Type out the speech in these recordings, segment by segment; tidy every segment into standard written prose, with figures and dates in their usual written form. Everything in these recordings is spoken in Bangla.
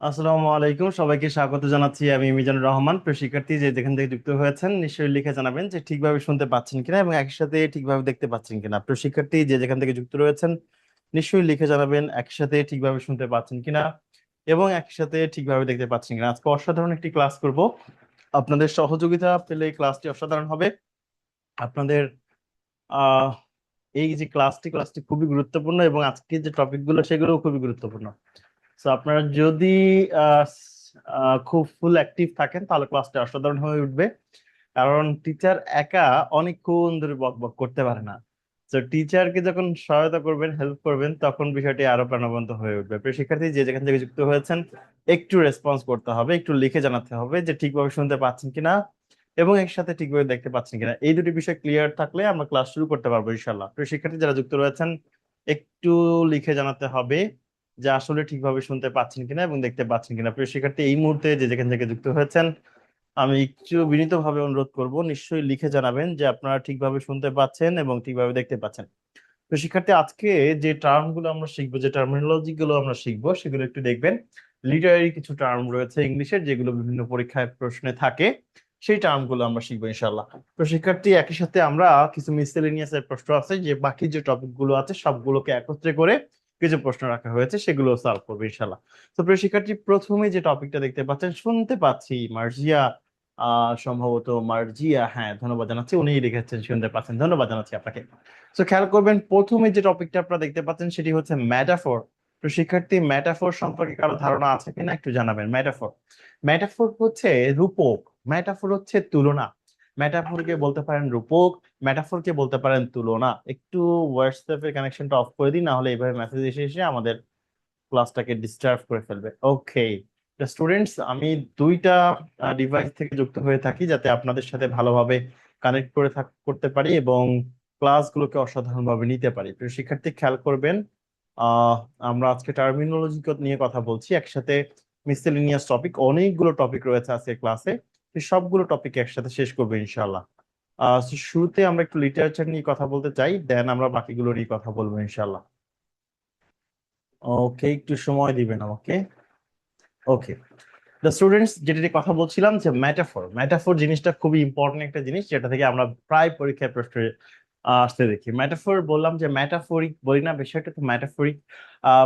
আসসালামু আলাইকুম, সবাইকে স্বাগত জানাচ্ছি। আমি মিজানুর রহমান। প্রিয় শিক্ষার্থী, যে যেখান থেকে যুক্ত হয়েছেন নিশ্চয়ই লিখে জানাবেন যে ঠিকভাবে শুনতে পাচ্ছেন কিনা এবং একই সাথে ঠিকভাবে দেখতে পাচ্ছেন কিনা। প্রিয় শিক্ষার্থী, যে যেখান থেকে যুক্ত রয়েছেন নিশ্চয়ই লিখে জানাবেন একই সাথে ঠিকভাবে শুনতে পাচ্ছেন কিনা এবং একই সাথে ঠিকভাবে দেখতে পাচ্ছেন কিনা। আজকে অসাধারণ একটি ক্লাস করব। আপনাদের সহযোগিতা পেলে এই ক্লাসটি অসাধারণ হবে। আপনাদের আহ এই যে ক্লাসটি খুবই গুরুত্বপূর্ণ এবং আজকে যে টপিক গুলো সেগুলো খুবই গুরুত্বপূর্ণ। তো আপনারা যদি আহ, খুব ফুল অ্যাক্টিভ থাকেন তাহলে ক্লাসটা অসাধারণ হয়ে উঠবে। কারণ টিচার একা অনেকক্ষণ ধরে বক বক করতে পারে না। তো টিচারকে যখন সহায়তা করবেন, হেল্প করবেন, তখন বিষয়টি আরো প্রাণবন্ত হয়ে উঠবে। প্রিয় শিক্ষার্থী, যে যেখান থেকে যুক্ত হয়েছেন একটু রেসপন্স করতে হবে, একটু লিখে জানাতে হবে যে ঠিকভাবে শুনতে পাচ্ছেন কিনা এবং এর সাথে ঠিকভাবে দেখতে পাচ্ছেন কিনা। এই দুটি বিষয় ক্লিয়ার থাকলে আমরা ক্লাস শুরু করতে পারবো ইনশাল্লাহ। প্রিয় শিক্ষার্থী যারা যুক্ত রয়েছেন একটু লিখে জানাতে হবে যে আসলে ঠিকভাবে শুনতে পাচ্ছেন কিনা এবং দেখতে পাচ্ছেন কিনা। প্রিয় শিক্ষার্থী, এই মুহূর্তে যে যেখান থেকে যুক্ত হয়েছেন আমি একটু বিনীতভাবে অনুরোধ করব, নিশ্চয়ই লিখে জানাবেন যে আপনারা ঠিকভাবে শুনতে পাচ্ছেন এবং ঠিকভাবে দেখতে পাচ্ছেন। তো শিক্ষার্থী, আজকে যে টার্ম গুলো আমরা শিখবো, যে টার্মিনোলজি গুলো আমরা শিখবো, সেগুলো একটু দেখবেন। লিটারারি কিছু টার্ম রয়েছে ইংলিশের, যেগুলো বিভিন্ন পরীক্ষায় প্রশ্নে থাকে। সেই টার্ম গুলো আমরা শিখবো ইনশাল্লাহ। তো শিক্ষার্থী, একই সাথে আমরা কিছু মিসেলেনিয়াস এর প্রশ্ন আছে, যে বাকি যে টপিক গুলো আছে সবগুলোকে একত্রে করে কিছু প্রশ্ন রাখা হয়েছে, সেগুলো সলভ করবো ইনশাল্লাহ। তো প্রিয় শিক্ষার্থী, প্রথমে যে টপিকটা দেখতে পাচ্ছেন, শুনতে পাচ্ছি মার্জিয়া, সম্ভবত মার্জিয়া, হ্যাঁ ধন্যবাদ জানাচ্ছি, উনি লিখেছেন শুনতে পাচ্ছেন, ধন্যবাদ জানাচ্ছি আপনাকে। তো খেয়াল করবেন, প্রথমে যে টপিকটা আপনারা দেখতে পাচ্ছেন সেটি হচ্ছে ম্যাটাফোর। তো শিক্ষার্থী, ম্যাটাফোর সম্পর্কে কারো ধারণা আছে কিনা একটু জানাবেন। ম্যাটাফোর, ম্যাটাফোর হচ্ছে রূপক, ম্যাটাফোর হচ্ছে তুলনা। ম্যাটাফোরকে বলতে পারেন রূপক, ম্যাটাফোরকে বলতে পারেন তুলনা। একটু হোয়াটসঅ্যাপের কানেকশনটা অফ করে দিন, না হলে এইভাবে মেসেজ এসে এসে আমাদের ক্লাসটাকে ডিস্টার্ব করে ফেলবে। ওকে স্টুডেন্টস, আমি দুইটা ডিভাইস থেকে যুক্ত হয়ে থাকি যাতে আপনাদের সাথে ভালোভাবে কানেক্ট করে করতে পারি এবং ক্লাসগুলোকে অসাধারণভাবে নিতে পারি। প্রিয় শিক্ষার্থী, খেয়াল করবেন, আহ আমরা আজকে টার্মিনোলজি নিয়ে কথা বলছি, একসাথে মিসেলেনিয়াস টপিক, অনেকগুলো টপিক রয়েছে আজকে ক্লাসে। সবগুলো টপিক একসাথে শেষ করবো ইনশাআল্লাহ। তো শুরুতে আমরা একটু লিটারেচার নিয়ে কথা বলতে চাই, দেন আমরা বাকিগুলো নিয়ে কথা বলবো ইনশাআল্লাহ। ওকে, একটু সময় দিবেন আমাকে। ওকে দ্য স্টুডেন্টস, যেটা নিয়ে কথা বলছিলাম, যে ম্যাটাফোর, ম্যাটাফোর জিনিসটা খুবই ইম্পর্টেন্ট একটা জিনিস, যেটা থেকে আমরা প্রায় পরীক্ষায় প্রশ্ন আসতে দেখি। ম্যাটাফোর বললাম যে ম্যাটাফোরিক বলি না, বিষয়টা তো ম্যাটাফোরিক।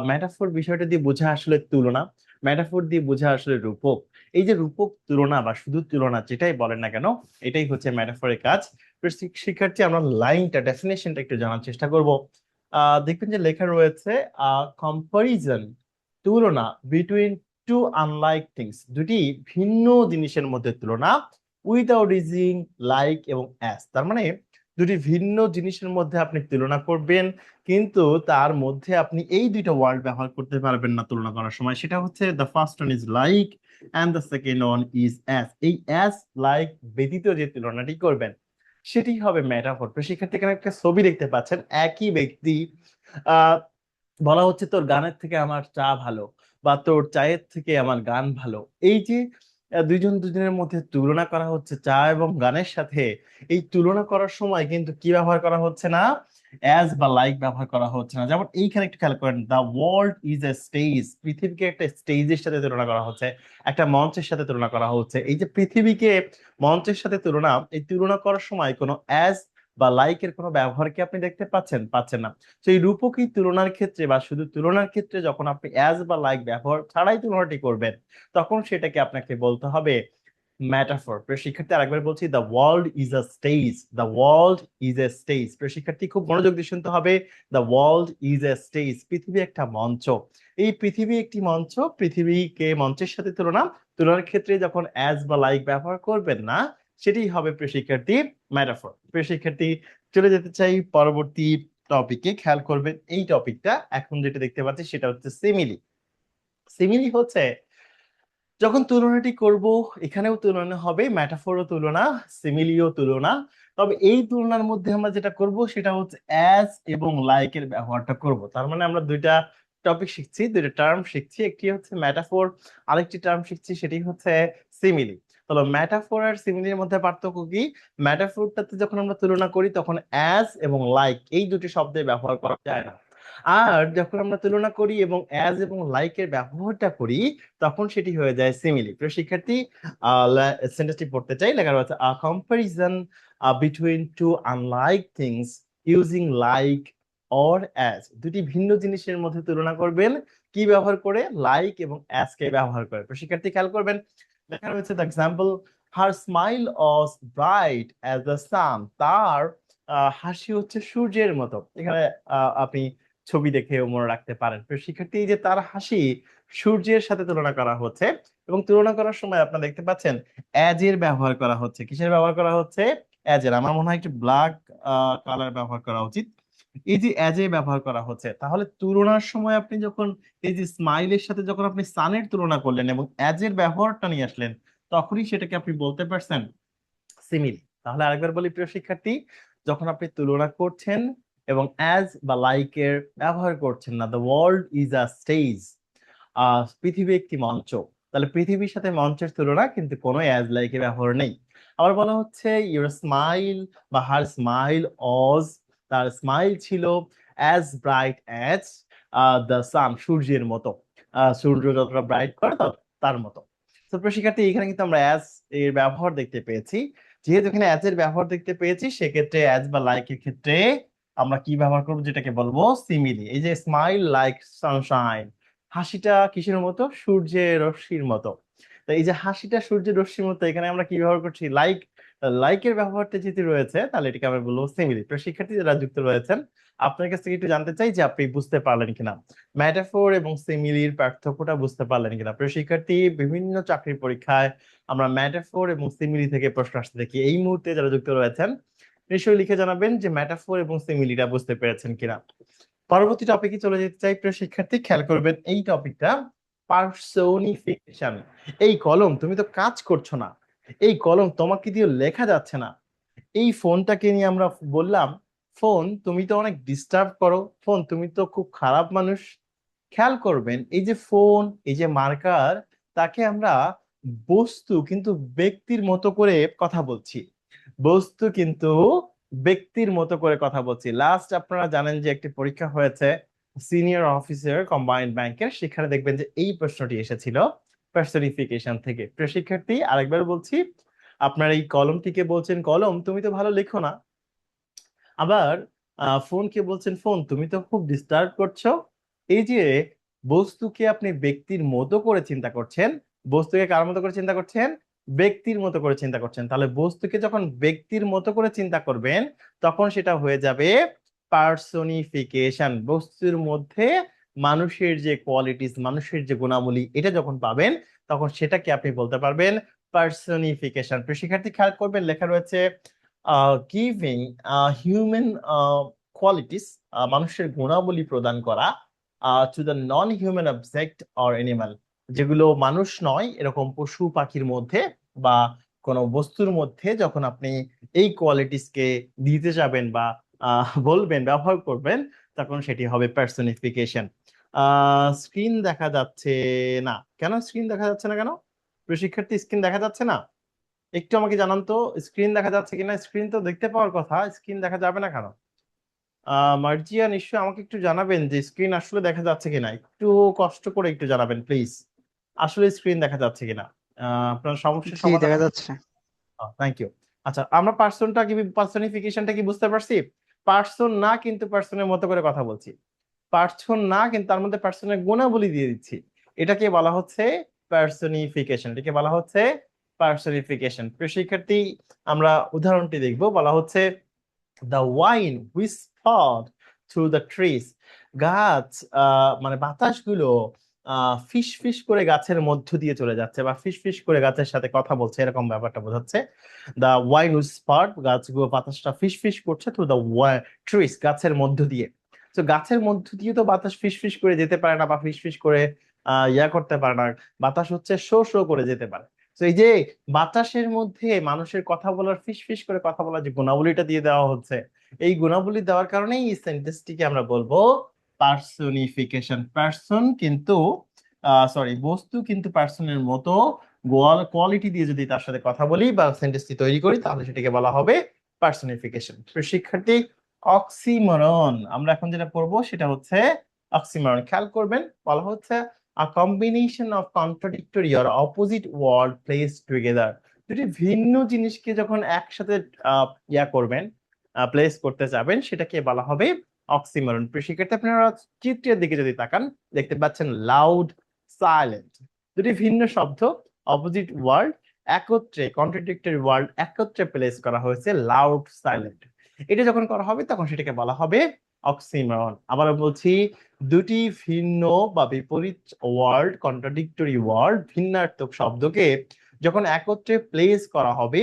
ম্যাটাফোর বিষয়টা দিয়ে বোঝা আসলে তুলনা, ম্যাটাফোর দিয়ে বোঝা আসলে রূপক। এই যে রূপক তুলনা বা শুধু তুলনা যেটাই বলেন না কেন, এটাই হচ্ছে ম্যাটাফোরের কাজ। তো শিক্ষার্থী, আমরা লাইনটা, ডেফিনেশনটা একটু জানার চেষ্টা করব। দেখবেন যে লেখা রয়েছে কম্পারিজন, তুলনা, বিটুইন টু আনলাইক থিংস, দুটি ভিন্ন জিনিসের মধ্যে তুলনা, উইদাউট ইউজিং লাইক এবং অ্যাজ। তার মানে দুটি ভিন্ন জিনিসের মধ্যে আপনি তুলনা করবেন, কিন্তু তার মধ্যে আপনি এই দুইটা ওয়ার্ড ব্যবহার করতে পারবেন না তুলনা করার সময়। সেটা হচ্ছে the first one is like and the second one is as. এই অ্যাজ লাইক ব্যতীত যে তুলনাটি করবেন সেটি হবে মেটাফর। তো শিক্ষার্থী, এখানে একটা ছবি দেখতে পাচ্ছেন, একই ব্যক্তি আহ বলা হচ্ছে তোর গানের থেকে আমার চা ভালো বা তোর চায়ের থেকে আমার গান ভালো। এই যে দুইজন দুজনের মধ্যে তুলনা করা হচ্ছে চা এবং গানের সাথে, এই তুলনা করার সময় কিন্তু কি ব্যবহার করা হচ্ছে না, অ্যাজ বা লাইক ব্যবহার করা হচ্ছে না। যেমন এইখানে একটু খেয়াল করেন, the world is a stage, পৃথিবীকে একটা স্টেজের সাথে তুলনা করা হচ্ছে, একটা মঞ্চের সাথে তুলনা করা হচ্ছে। এই যে পৃথিবীকে মঞ্চের সাথে তুলনা, এই তুলনা করার সময় কোনো অ্যাজ বা লাইকের কোনো ব্যবহার কি আপনি দেখতে পাচ্ছেন? পাচ্ছেন না। সেই রূপকী তুলনার ক্ষেত্রে বা শুধু তুলনার ক্ষেত্রে যখন আপনি অ্যাজ বা লাইক ব্যবহার ছাড়াই তুলনাটি করবেন, তখন সেটাকে আপনাকে বলতে হবে ম্যাটাফর। প্রিয় শিক্ষার্থী, আরেকবার বলছি, the world is a stage, the world is a stage. প্রিয় শিক্ষার্থী, খুব মনোযোগ দিয়ে শুনতে হবে, the world is a stage, পৃথিবী একটা মঞ্চ। এই পৃথিবী একটি মঞ্চ, পৃথিবীকে মঞ্চের সাথে তুলনা, তুলনার ক্ষেত্রে যখন অ্যাজ বা লাইক ব্যবহার করবেন না, সেটি হবে প্রিয় শিক্ষার্থী ম্যাটাফর। প্রিয় শিক্ষার্থী, চলে যেতে চাই পরবর্তী টপিকে। খেয়াল করবেন এই টপিকটা, এখন যেটা দেখতে পাচ্ছি সেটা হচ্ছে সিমিলি। সিমিলি হচ্ছে যখন তুলনাটি করব, এখানেও তুলনা হবে, ম্যাটাফোরও তুলনা, সিমিলিও তুলনা। তবে এই তুলনার মধ্যে আমরা যেটা করব সেটা হচ্ছে অ্যাজ এবং লাইকের ব্যবহারটা করব। তার মানে আমরা দুইটা টপিক শিখছি, দুইটা টার্ম শিখছি, একটি হচ্ছে ম্যাটাফোর, আরেকটি টার্ম শিখছি সেটি হচ্ছে সিমিলি। তাহলে ম্যাটাফোর আর সিমিলির মধ্যে পার্থক্য কি? ম্যাটাফোরটাতে যখন আমরা তুলনা করি তখন অ্যাজ এবং লাইক এই দুটি শব্দের ব্যবহার করা যায় না। আর যখন আমরা তুলনা করি এবং অ্যাজ এবং লাইকের ব্যবহারটা করি, তখন সেটি হয়ে যায় সিমিলি। প্রিয় শিক্ষার্থী, সেন্টেন্সটি পড়তে চাই। লেখা রয়েছে a comparison between two unlike things using like or as. দুটি ভিন্ন জিনিসের মধ্যে তুলনা করবেন কি ব্যবহার করে? লাইক এবং অ্যাজ কে ব্যবহার করে। প্রিয় শিক্ষার্থী, খেয়াল করবেন, লেখা রয়েছে the example her smile was bright as the sun. তার হাসি হচ্ছে সূর্যের মতো। এখানে আপনি ছবি দেখেও মনে রাখতে পারেন। প্রিয় শিক্ষার্থী, এই যে তার হাসি সূর্যের সাথে তুলনা করা হচ্ছে, এবং তুলনা করার সময় আপনারা দেখতে পাচ্ছেন অ্যাজ এর ব্যবহার করা হচ্ছে। কিসের ব্যবহার করা হচ্ছে? অ্যাজ এর। আমার মনে হয় একটু ব্ল্যাক কালার ব্যবহার করা উচিত। এই যে অ্যাজ এ ব্যবহার করা হচ্ছে, তাহলে তুলনার সময় আপনি যখন এই যে স্মাইলের সাথে যখন আপনি সানের তুলনা করলেন এবং অ্যাজ এর ব্যবহারটা নিয়ে আসলেন, তখনই সেটাকে আপনি বলতে পারছেন সিমিল। তাহলে আরেকবার বলি প্রিয় শিক্ষার্থী, যখন আপনি তুলনা করছেন এবং অ্যাজ বা লাইক এর ব্যবহার করছেন না, the world is a stage, পৃথিবী একটি মঞ্চ, তাহলে পৃথিবীর সাথে মঞ্চের তুলনা কিন্তু কোনো অ্যাজ লাইক এর ব্যবহার নেই। আবার বলা হচ্ছে ইউর স্মাইল বা হার স্মাইল অজ, তার স্মাইল ছিল as bright as the sun, সূর্যের মতো। সূর্য যতটা ব্রাইট করে তার মতো। তো প্রিয় শিক্ষার্থী, এখানে কিন্তু আমরা অ্যাজ এর ব্যবহার দেখতে পেয়েছি। যেহেতু এখানে অ্যাজ এর ব্যবহার দেখতে পেয়েছি, সেক্ষেত্রে অ্যাজ বা লাইক এর ক্ষেত্রে আমরা কি ব্যবহার করবো? যেটাকে বলবো সিমিলি। এই যে স্মাইল লাইক সানশাইন, হাসিটা কিসের মতো? সূর্যের রশ্মির মতো। তো এই যে হাসিটা সূর্যের রশ্মির মতো, এখানে আমরা কি ব্যবহার করছি? লাইক। লাইকের ব্যবহারটা যেহেতু রয়েছে, তাহলে এটাকে আমরা বলবো সিমিলি। তো শিক্ষার্থী যারা যুক্ত রয়েছেন, আপনার কাছ থেকে একটু জানতে চাই যে আপনি বুঝতে পারলেন কিনা, ম্যাটাফোর এবং সিমিলির পার্থক্যটা বুঝতে পারলেন কিনা। প্রিয় শিক্ষার্থী, বিভিন্ন চাকরির পরীক্ষায় আমরা ম্যাটাফোর এবং সিমিলি থেকে প্রশ্ন আসতে দেখি। এই মুহূর্তে যারা যুক্ত রয়েছেন, নিশ্চয়ই লিখে জানাবেন যে ম্যাটাফোর এবং সিমিলিটা বুঝতে পেরেছেন কিনা। পরবর্তী টপিকে চলে যেতে চাই প্রিয় শিক্ষার্থী, খেয়াল করবেন এই টপিকটা, পার্সোনিফিকেশন। এই কলম, তুমি তো কাজ করছো না, এই কলম তোমাকে দিয়ে লেখা যাচ্ছে না। এই ফোনটাকে নিয়ে আমরা বললাম, ফোন তুমি তো অনেক ডিস্টার্ব করো, ফোন তুমি তো খুব খারাপ মানুষ। খেয়াল করবেন এই যে ফোন, এই যে মার্কার, তাকে আমরা বস্তু কিন্তু ব্যক্তির মতো করে কথা বলছি। বস্তু কিন্তু ব্যক্তির মতো করে কথা বলছি। লাস্ট আপনারা জানেন যে একটি পরীক্ষা হয়েছে সিনিয়র অফিসার কম্বাইন্ড ব্যাংকের, সেখানে দেখবেন যে এই প্রশ্নটি এসেছিল পার্সনিফিকেশন থেকে। প্রিয় শিক্ষার্থী, আরেকবার বলছি, আপনার এই কলমটিকে বলছেন কলম তুমি তো ভালো লেখো না। আবার ফোনকে বলছেন ফোন তুমি তো খুব ডিস্টার্ব করছো। এই যে বস্তুকে আপনি ব্যক্তির মতো করে চিন্তা করছেন, বস্তুকে কার মতো করে চিন্তা করছেন? ব্যক্তির মতো করে চিন্তা করছেন। তাহলে বস্তুকে যখন ব্যক্তির মতো করে চিন্তা করবেন, তখন সেটা হয়ে যাবে পার্সনিফিকেশন। বস্তুর মধ্যে মানুষের যে কোয়ালিটিস, মানুষের যে গুণাবলী, এটা যখন পাবেন, তখন সেটাকে আপনি বলতে পারবেন পার্সনিফিকেশন। শিক্ষার্থী, খেয়াল করবেন লেখা রয়েছে গিভিং হিউম্যান কোয়ালিটিস, মানুষের গুণাবলী প্রদান করা to the non human object or animal, যেগুলো মানুষ নয় এরকম পশু পাখির মধ্যে বা কোনো বস্তুর মধ্যে যখন আপনি এই কোয়ালিটিসকে দিতে যাবেন বা বলবেন, ব্যবহার করবেন, তখন সেটি হবে পার্সনিফিকেশন। স্ক্রিন দেখা যাচ্ছে না কেন? স্ক্রিন দেখা যাচ্ছে না কেন? প্রিয় শিক্ষার্থী, স্ক্রিন দেখা যাচ্ছে না? একটু আমাকে জানান তো, স্ক্রিন দেখা যাচ্ছে কিনা? স্ক্রিন তো দেখতে পাওয়ার কথা, স্ক্রিন দেখা যাবে না কেন? মার্জিয়া, নিশ্চয়ই আমাকে একটু জানাবেন যে স্ক্রিন আসলে দেখা যাচ্ছে কিনা। একটু কষ্ট করে একটু জানাবেন প্লিজ, আসলে স্ক্রিন দেখা যাচ্ছে কিনা। আপনার সমস্যার জি সমাধান। দেখা যাচ্ছে। Thank you. আচ্ছা, আমরা পার্সনিফিকেশনটা কি বুঝতে পারছি? পার্সন না, কিন্তু পার্সনের মতো করে কথা বলছি। পার্সন না, কিন্তু তার মধ্যে পার্সনের গুণাবলী দিয়ে দিচ্ছি। এটাকে বলা হচ্ছে পার্সনিফিকেশন। এটাকে বলা হচ্ছে পার্সনিফিকেশন। প্রিয় শিক্ষার্থী, আমরা উদাহরণটি দেখব। বলা হচ্ছে the wind whispered through the trees. গাছ, মানে বাতাসগুলো ফিস ফিস করে গাছের মধ্য দিয়ে চলে যাচ্ছে, বা ফিস ফিস করে গাছের সাথে কথা বলছে, এরকম ব্যাপারটা বোঝাচ্ছে। দ্য ওয়াইন হুইসপার্ড, গাছগুলো বাতাসটা ফিস ফিস করছে থ্রু দ্য ট্রিজ, গাছের মধ্য দিয়ে। তো গাছের মধ্য দিয়ে তো বাতাস ফিস ফিস করে যেতে পারে না, বা ফিস ফিস করে ইয়া করতে পারে না। বাতাস হচ্ছে শো শো করে যেতে পারে। তো এই যে বাতাসের মধ্যে মানুষের কথা বলার, ফিস ফিস করে কথা বলার যে গুণাবলীটা দিয়ে দেওয়া হচ্ছে, এই গুণাবলী দেওয়ার কারণেই এই সেন্টেন্সটিকে আমরা বলবো পার্সনিফিকেশন। পার্সন কিন্তু সরি, বস্তু কিন্তু পার্সনের মতো কোয়ালিটি দিয়ে যদি তার সাথে কথা বলি বা সেন্টেন্সটি তৈরি করি, তাহলে সেটাকে বলা হবে পার্সনিফিকেশন। শিক্ষার্থী, অক্সিমরন। আমরা এখন যেটা পড়বো সেটা হচ্ছে অক্সিমরন। খেয়াল করবেন, বলা হচ্ছে a combination of contradictory or opposite word placed together। দুটি ভিন্ন জিনিসকে যখন একসাথে করবেন, প্লেস করতে যাবেন, সেটাকে বলা হবে অক্সিমরন। প্রিয় শিক্ষার্থী, আপনারা চিত্রের দিকে যদি তাকান, দেখতে পাচ্ছেন লাউড, সাইলেন্ট, দুটি ভিন্ন শব্দ, অপোজিট ওয়ার্ড একত্রে, কন্ট্রাডিক্টরি ওয়ার্ড একত্রে প্লেস করা হয়েছে, লাউড, সাইলেন্ট। এটা যখন করা হবে তখন সেটাকে বলা হবে অক্সিমরন। আবার বলছি, দুটি ভিন্ন বা বিপরীত ওয়ার্ড, কন্ট্রাডিক্টরি ওয়ার্ড, ভিন্নার্থক শব্দকে যখন একত্রে প্লেস করা হবে,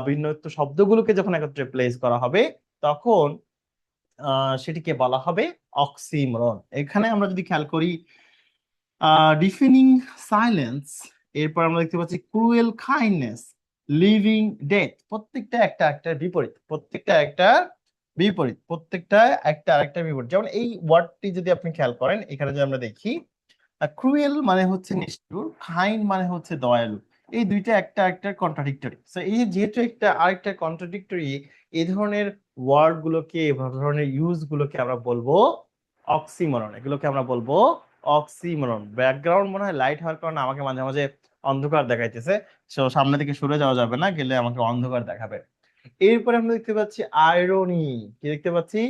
ভিন্নার্থক শব্দগুলোকে যখন একত্রে প্লেস করা হবে, তখন সেটিকে বলা হবে অক্সিমরন। এখানে আমরা যদি খেয়াল করি, ডিফিনিং সাইলেন্স, এরপর আমরা দেখতে পাচ্ছি ক্রুয়েল কাইন্ডনেস, লিভিং ডেথ, প্রত্যেকটা একটা একটা বিপরীত, প্রত্যেকটা একটা বিপরীত, প্রত্যেকটা একটা আরেকটা বিপরীত। যেমন এই ওয়ার্ডটি যদি আপনি খেয়াল করেন, এখানে যদি আমরা দেখি, ক্রুয়েল মানে হচ্ছে নিষ্ঠুর, কাইন্ড মানে হচ্ছে দয়ালু, এই দুইটা একটা একটা কন্ট্রাডিক্টরি। তো এই যেহেতু একটা আরেকটা কন্ট্রাডিক্টরি, এই ধরনের ওয়ার্ড গুলোকে, এই ধরনের ইউজ গুলোকে আমরা বলবো অক্সিমরন। এগুলোকে আমরা বলবো অক্সিমরন। ব্যাকগ্রাউন্ড মনে হয় লাইট হওয়ার কারণে আমাকে মাঝে মাঝে অন্ধকার দেখাইতেছে, তো সামনে থেকে সরে যাওয়া যাবে না, গেলে আমাকে অন্ধকার দেখাবে। এরপরে আমরা দেখতে পাচ্ছি আয়রনি। কি দেখতে পাচ্ছি?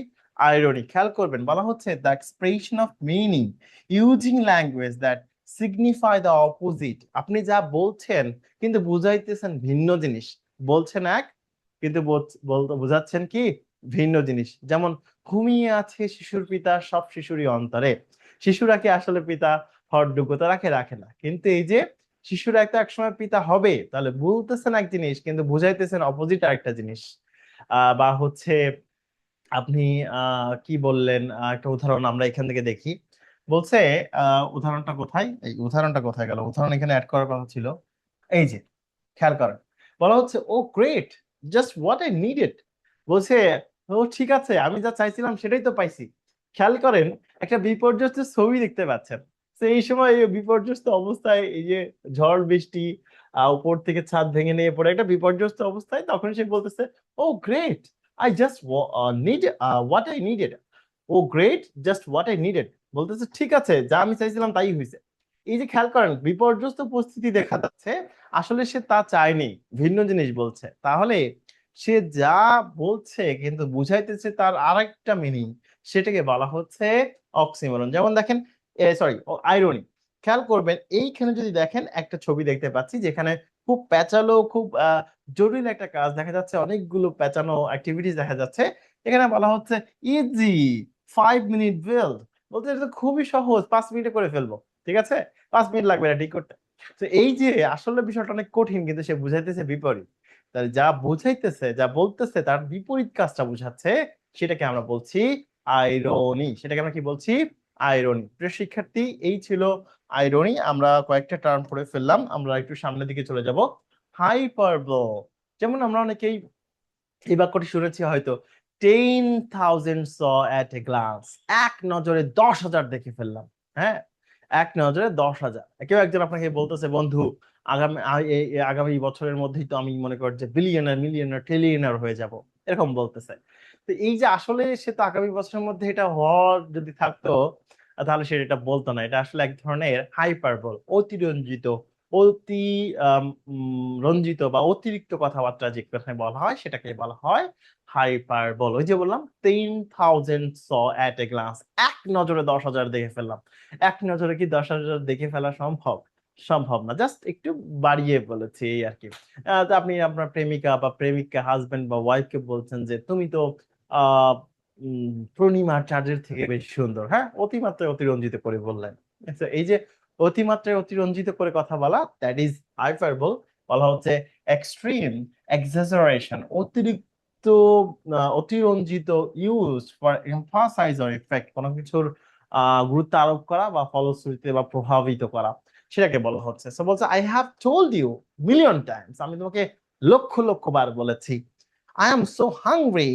আয়রনি। খেয়াল করবেন, বলা হচ্ছে the expression of meaning using language that signify the opposite. আপনি যা বলছেন কিন্তু বুঝাইতেছেন ভিন্ন জিনিস, বলছেন এক কিন্তু বলতে বোঝাচ্ছেন কি ভিন্ন জিনিস। যেমন ঘুমিয়ে আছে শিশুর পিতা সব শিশুরই অন্তরে। শিশুরা কি আসলে পিতা হওয়ার যোগ্যতা রাখে? রাখে না। কিন্তু এই যে শিশুরা একটা একসময় পিতা হবে, তাহলে বলতেছেন এক জিনিস কিন্তু বুঝাইতেছেন অপোজিট আরেকটা জিনিস। বা হচ্ছে আপনি কি বললেন, একটা উদাহরণ আমরা এখান থেকে দেখি। বলছে, উদাহরণটা কোথায়, এই উদাহরণটা কোথায় গেল, উদাহরণ এখানে অ্যাড করার কথা ছিল। এই যে খেয়াল করেন, বলা হচ্ছে oh great, just what I needed. বলছে ও ঠিক আছে, আমি যা চাইছিলাম সেটাই তো পাইছি। খেয়াল করেন, একটা বিপর্যস্ত ছবি দেখতে পাচ্ছেন। তো এই সময় এই বিপর্যস্ত অবস্থায়, এই যে ঝড় বৃষ্টি, উপর থেকে ছাদ ভেঙে নিয়ে পড়ে একটা বিপর্যস্ত অবস্থায়, তখন সে বলতেছে oh great, I just need what I needed. Oh great, just what I needed. বলতেছে ঠিক আছে, যা আমি চাইছিলাম তাই হয়েছে। এই যে খেয়াল করেন, বিপর্যস্ত পরিস্থিতি দেখা যাচ্ছে, আসলে সে তা চায়নি, ভিন্ন জিনিস বলছে। তাহলে সে যা বলছে কিন্তু বুঝাইতেছে তার আরেকটা মিনিং, সেটাকে বলা হচ্ছে অক্সিমরন। যেমন দেখেন, সরি, আইরনি। খেয়াল করবেন, এইখানে যদি দেখেন একটা ছবি দেখতে পাচ্ছি, যেখানে খুব প্যাচালো, খুব জটিল একটা কাজ দেখা যাচ্ছে, অনেকগুলো প্যাচানো অ্যাক্টিভিটিস দেখা যাচ্ছে। এখানে বলা হচ্ছে ইজি 5 মিনিট বিল্ড। বলতে এটা তো খুবই সহজ, 5 মিনিটে করে ফেলবো। ঠিক আছে, 5 মিনিট লাগবে না ঠিক করতে। তো এই যে আসলে বিষয়টা অনেক কঠিন, কিন্তু সে বুঝাইতেছে বিপরীত। তাহলে যা বুঝাইতেছে, যা বলতেছে তার বিপরীত কাজটা বুঝাচ্ছে, সেটাকে আমরা বলছি আইরনি। সেটাকে আমরা কি বলছি? আইরনি। প্রিয় শিক্ষার্থী, এই ছিল আইরনি। আমরা কয়েকটা টার্ম পড়ে ফেললাম, আমরা একটু সামনের দিকে চলে যাব। হাইপারবোল, যেমন আমরা অনেকেই এই বাক্যটি শুনেছি হয়তো, 10,000 saw at a glance, এক নজরে 10,000 দেখে ফেললাম। হ্যাঁ, এক নজরে 10,000। কেউ একজন আপনাকে বলতেছে, বন্ধু আগামী বছরের মধ্যেই তো আমি মনে করি যে বিলিয়নার, মিলিয়নার, ট্রিলিয়নার হয়ে যাব, এরকম বলতেছে। তো এই যে আসলে সে তো আগামী বছরের মধ্যে এটা হওয়ার যদি থাকতো, তাহলে সে এটা বলতো না। এটা আসলে এক ধরনের হাইপারবল, অতিরঞ্জিত, অতি রঞ্জিত বা অতিরিক্ত কথাবার্তা যে কথায় বলা হয়, সেটাকে বলা হয় হাইপারবল। ওই যে বললাম 10,000 saw at a glance, এক নজরে 10,000 দেখে ফেললাম। এক নজরে কি 10,000 দেখে ফেলা সম্ভব? সম্ভব না, জাস্ট একটু বাড়িয়ে বলেছি এই আর কি। তো আপনি আপনার প্রেমিকা বা প্রেমিককে, হাজবেন্ড বা ওয়াইফকে বলছেন যে তুমি তো আহ পূর্ণিমার চাঁদের থেকে বেশি সুন্দর। হ্যাঁ, অতিমাত্রায় অতিরঞ্জিত করে বললেন। আচ্ছা, এই যে অতিমাত্রায় অতিরঞ্জিত করে কথা বলা, দ্যাট ইজ হাইপারবল। বলা হচ্ছে এক্সট্রিম এক্সাজারেশন, অতিরিক্ত অতিরঞ্জিত use for emphasize or effect, কোনো কিছুর গুরুত্ব আরোপ করা বা ফলশ্রুতিতে বা প্রভাবিত করা, সেটাকে বলা হচ্ছে। সো বলছে I have told you million times, আমি তোমাকে লক্ষ লক্ষ বার বলেছি। I am so hungry,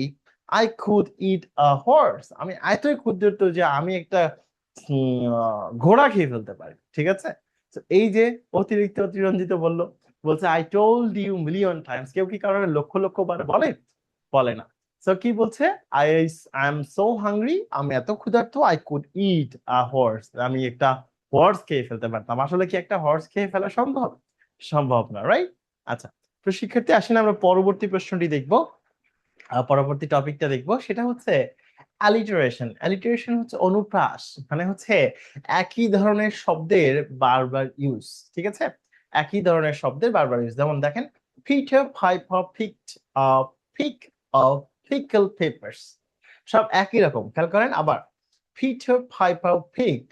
I could eat a horse, আমি এতই ক্ষুদ্র যে আমি একটা ঘোড়া খেয়ে ফেলতে পারি। ঠিক আছে, তো এই যে অতিরিক্ত অতিরঞ্জিত বললো, বলছে I told you million times. কেউ কি কারণে লক্ষ লক্ষ বার বলে? বলে না। সো কি বলছে, I I am so hungry, আমি এত ক্ষুধার্ত, I could eat a horse, আমি একটা হর্স খেয়ে ফেলতে পারতাম। আসলে কি একটা হর্স খেয়ে ফেলা সম্ভব? সম্ভব না, রাইট? আচ্ছা, তো শিক্ষার্থী আসেন আমরা পরবর্তী প্রশ্নটি দেখব। পরবর্তী টপিকটা দেখবো, সেটা হচ্ছে অ্যালিটারেশন। অ্যালিটারেশন হচ্ছে অনুপ্রাস, মানে হচ্ছে একই ধরনের শব্দের বারবার ইউজ। ঠিক আছে, একই ধরনের শব্দের বারবার ইউজ। যেমন দেখেন, Peter Piper picked a peck of pickle peppers, সব একই রকম, খেয়াল করেন। আবার Peter Piper picked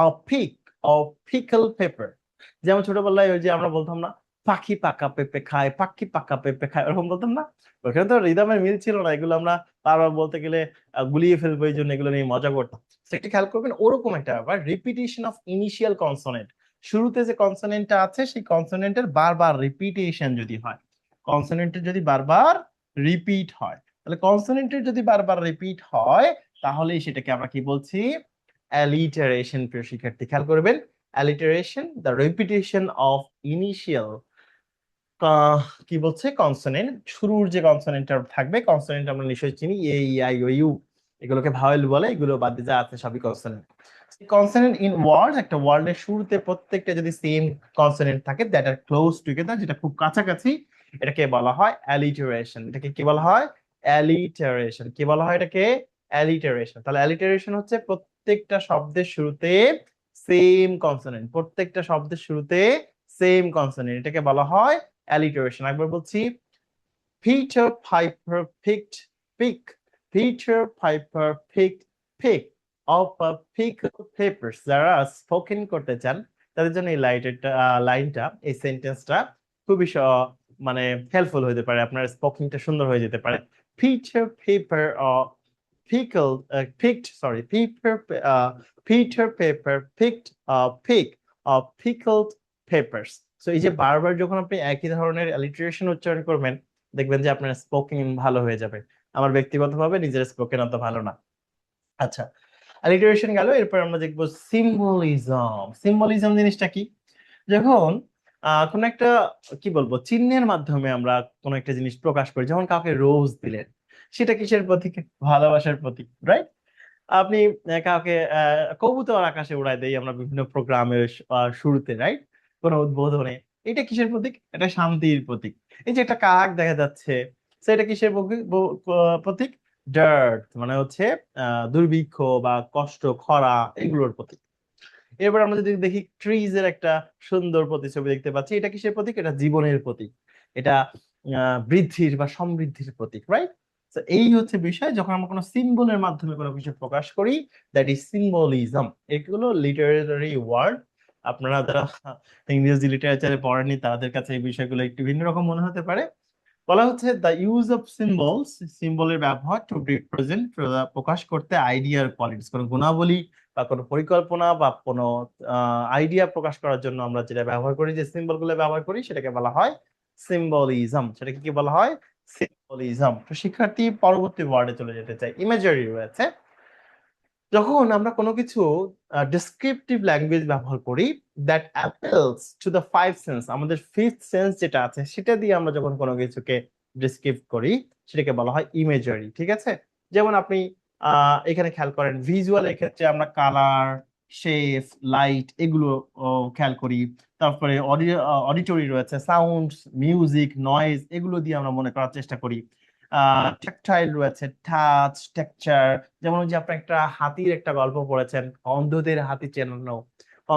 a peck of pickle pepper. যেমন ছোটবেলায় ওই যে আমরা বলতাম না, পাখি পাকা পেঁপে খায়, পাখি পাকা পেঁপে খায়, ওরকম বলতাম না? ওখানে তো রিদমের মিল ছিল না, এগুলো আমরা বারবার বলতে গেলে গুলিয়ে ফেলবো, এই জন্য এগুলো নিয়ে মজা করতাম। তো একটু খেয়াল করবেন, ওরকম একটা ব্যাপার, রিপিটেশন অফ ইনিশিয়াল কনসোনেন্ট। শুরুতে যে কনসোনেন্টটা আছে সেই কনসোনেন্টের বারবার রিপিটেশন যদি হয়, কনসোনেন্টের যদি বারবার রিপিট হয়, তাহলে কনসোনেন্টের যদি বারবার রিপিট হয়, তাহলে সেটাকে আমরা কি বলছি? অ্যালিটারেশন। প্রিয় শিক্ষার্থী খেয়াল করবেন, alliteration the repetition of initial কি বলছে, কনসোনেন্ট। শুরুর যে কনসোনেন্টটা থাকবে, কনসোনেন্ট আমরা নিশ্চয়ই চিনি, এ ই আই ও ইউ, এগুলোকে ভাওয়েল বলে, এগুলো বাদ দিয়ে যা আছে সবই কনসোনেন্ট। কনসোনেন্ট ইন ওয়ার্ড, একটা ওয়ার্ডের শুরুতে প্রত্যেকটা যদি সেম কনসোনেন্ট থাকে দ্যাট আর ক্লোজ টুগেদার, যেটা খুব কাছাকাছি, এটাকে বলা হয় অ্যালিটারেশন। এটাকে কি বলা হয়? অ্যালিটারেশন। কি বলা হয় এটাকে? অ্যালিটারেশন। তাহলে অ্যালিটারেশন হচ্ছে প্রত্যেকটা শব্দের শুরুতে সেম কনসোনেন্ট, প্রত্যেকটা শব্দের শুরুতে সেম কনসোনেন্ট, এটাকে বলা হয় alliteration. একবার বলছি, Peter Piper picked pick, Peter Piper picked pick of a pickled peppers। যারা স্পোকেন করতে চান তাদের জন্য এই লাইনটা, এই সেন্টেন্সটা খুবই মানে হেল্পফুল হতে পারে, আপনার স্পোকিংটা সুন্দর হয়ে যেতে পারে। Peter Piper Peter Piper picked a pick of pickled peppers। তো এই যে বারবার যখন আপনি একই ধরনের অ্যালিটারেশন উচ্চারণ করবেন, দেখবেন যে আপনার স্পোকিং ভালো হয়ে যাবে। আমার ব্যক্তিগতভাবে নিজের স্পোকেন অত ভালো না। আচ্ছা, অ্যালিটারেশন গেল, এরপর আমরা দেখবো সিম্বলিজম। সিম্বলিজম জিনিসটা কি? যখন কোন একটা, কি বলবো, চিহ্নের মাধ্যমে আমরা কোন একটা জিনিস প্রকাশ করি, যেমন কাউকে রোজ দিলেন, সেটা কিসের প্রতীক? ভালোবাসার প্রতীক, রাইট? আপনি কাউকে কবুতর আকাশে উড়াই দেই আমরা বিভিন্ন প্রোগ্রামের শুরুতে, রাইট? কোনো উদ্বোধনে, এটা কিসের প্রতীক? এটা শান্তির প্রতীক। এই যে একটা কাক দেখা যাচ্ছে, সেটা কিসের প্রতীক? ডার্ট, মানে হচ্ছে দুর্ভিক্ষ বা কষ্ট, খরা, এগুলোর প্রতীক। এরপর আমরা যদি দেখি ট্রিজ এর একটা সুন্দর প্রতিচ্ছবি দেখতে পাচ্ছি, এটা কিসের প্রতীক? এটা জীবনের প্রতীক, এটা বৃদ্ধির বা সমৃদ্ধির প্রতীক, রাইট? তো এই হচ্ছে বিষয়, যখন আমরা কোনো সিম্বলের মাধ্যমে কোনো কিছু প্রকাশ করি, দ্যাট ইজ সিম্বলিজম। এগুলো লিটারেরি ওয়ার্ড। আপনারা যারা ইংরেজি লিটারেচারে পড়েননি তাদের কাছে এই বিষয়গুলো একটু ভিন্ন রকম মনে হতে পারে। বলা হচ্ছে দ্য ইউজ অফ সিম্বলস, সিম্বলের ব্যবহার টু রিপ্রেজেন্ট, প্রকাশ করতে আইডিয়ার কোয়ালিটিস, কোনো গুণাবলী বা কোনো পরিকল্পনা বা কোনো আইডিয়া প্রকাশ করার জন্য আমরা যেটা ব্যবহার করি, যে সিম্বল গুলো ব্যবহার করি, সেটাকে বলা হয় সিম্বলিজম। সেটাকে কি বলা হয়? সিম্বলিজম। তো শিক্ষার্থী পরবর্তী ওয়ার্ডে চলে যেতে চাই, ইমেজারি রয়েছে। যখন আমরা কোনো কিছু ডেসক্রিপটিভ ল্যাঙ্গুয়েজ ব্যবহার করি, that apples to the five sense, আমাদের ফিফথ সেন্স যেটা আছে সেটা দিয়ে আমরা যখন কোনো কিছুকে ডিসক্রিপ করি, সেটাকে বলা হয় ইমেজারি। ঠিক আছে, যেমন আপনি এখানে খেয়াল করেন, ভিজুয়াল এর ক্ষেত্রে আমরা কালার, শেপ, লাইট, এগুলো খেয়াল করি। তারপরে অডিটরি রয়েছে, সাউন্ড, মিউজিক, নয়েজ, এগুলো দিয়ে আমরা মনে করার চেষ্টা করি। ট্যাকটাইল রয়েছে, টাচ, টেক্সচার। যেমন ওই যে আপনি একটা হাতির একটা গল্প পড়েছেন, অন্ধদের হাতি চেনানো।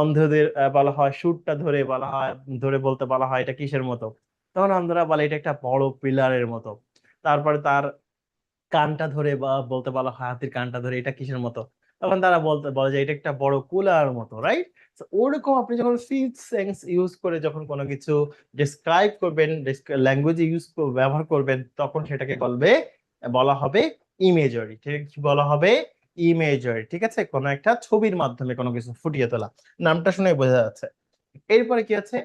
অন্ধদের বলা হয় সুরটা ধরে, বলা হয় ধরে বলতে বলা হয় এটা কিসের মতো, তখন অন্ধরা বলে এটা একটা বড় পিলারের মতো। তারপরে তার কানটা ধরে বা বলতে বলা হয় হাতির কানটা ধরে এটা কিসের মতো, তখন তারা বলে যে এটা একটা বড় কুলার মতো, রাইট? ওরকম আপনি যখন ফিফথ সেন্স ইউজ করে যখন কোনো কিছু ডিসক্রাইব করবেন, ল্যাঙ্গুয়েজ ব্যবহার করবেন, তখন সেটাকে বলা হবে ইমেজারি। ঠিক কি বলা হবে? ইমেজারি। ঠিক আছে, কোনো একটা ছবির মাধ্যমে কোনো কিছু ফুটিয়ে তোলা, নামটা শুনে বোঝা যাচ্ছে। এরপরে কি আছে?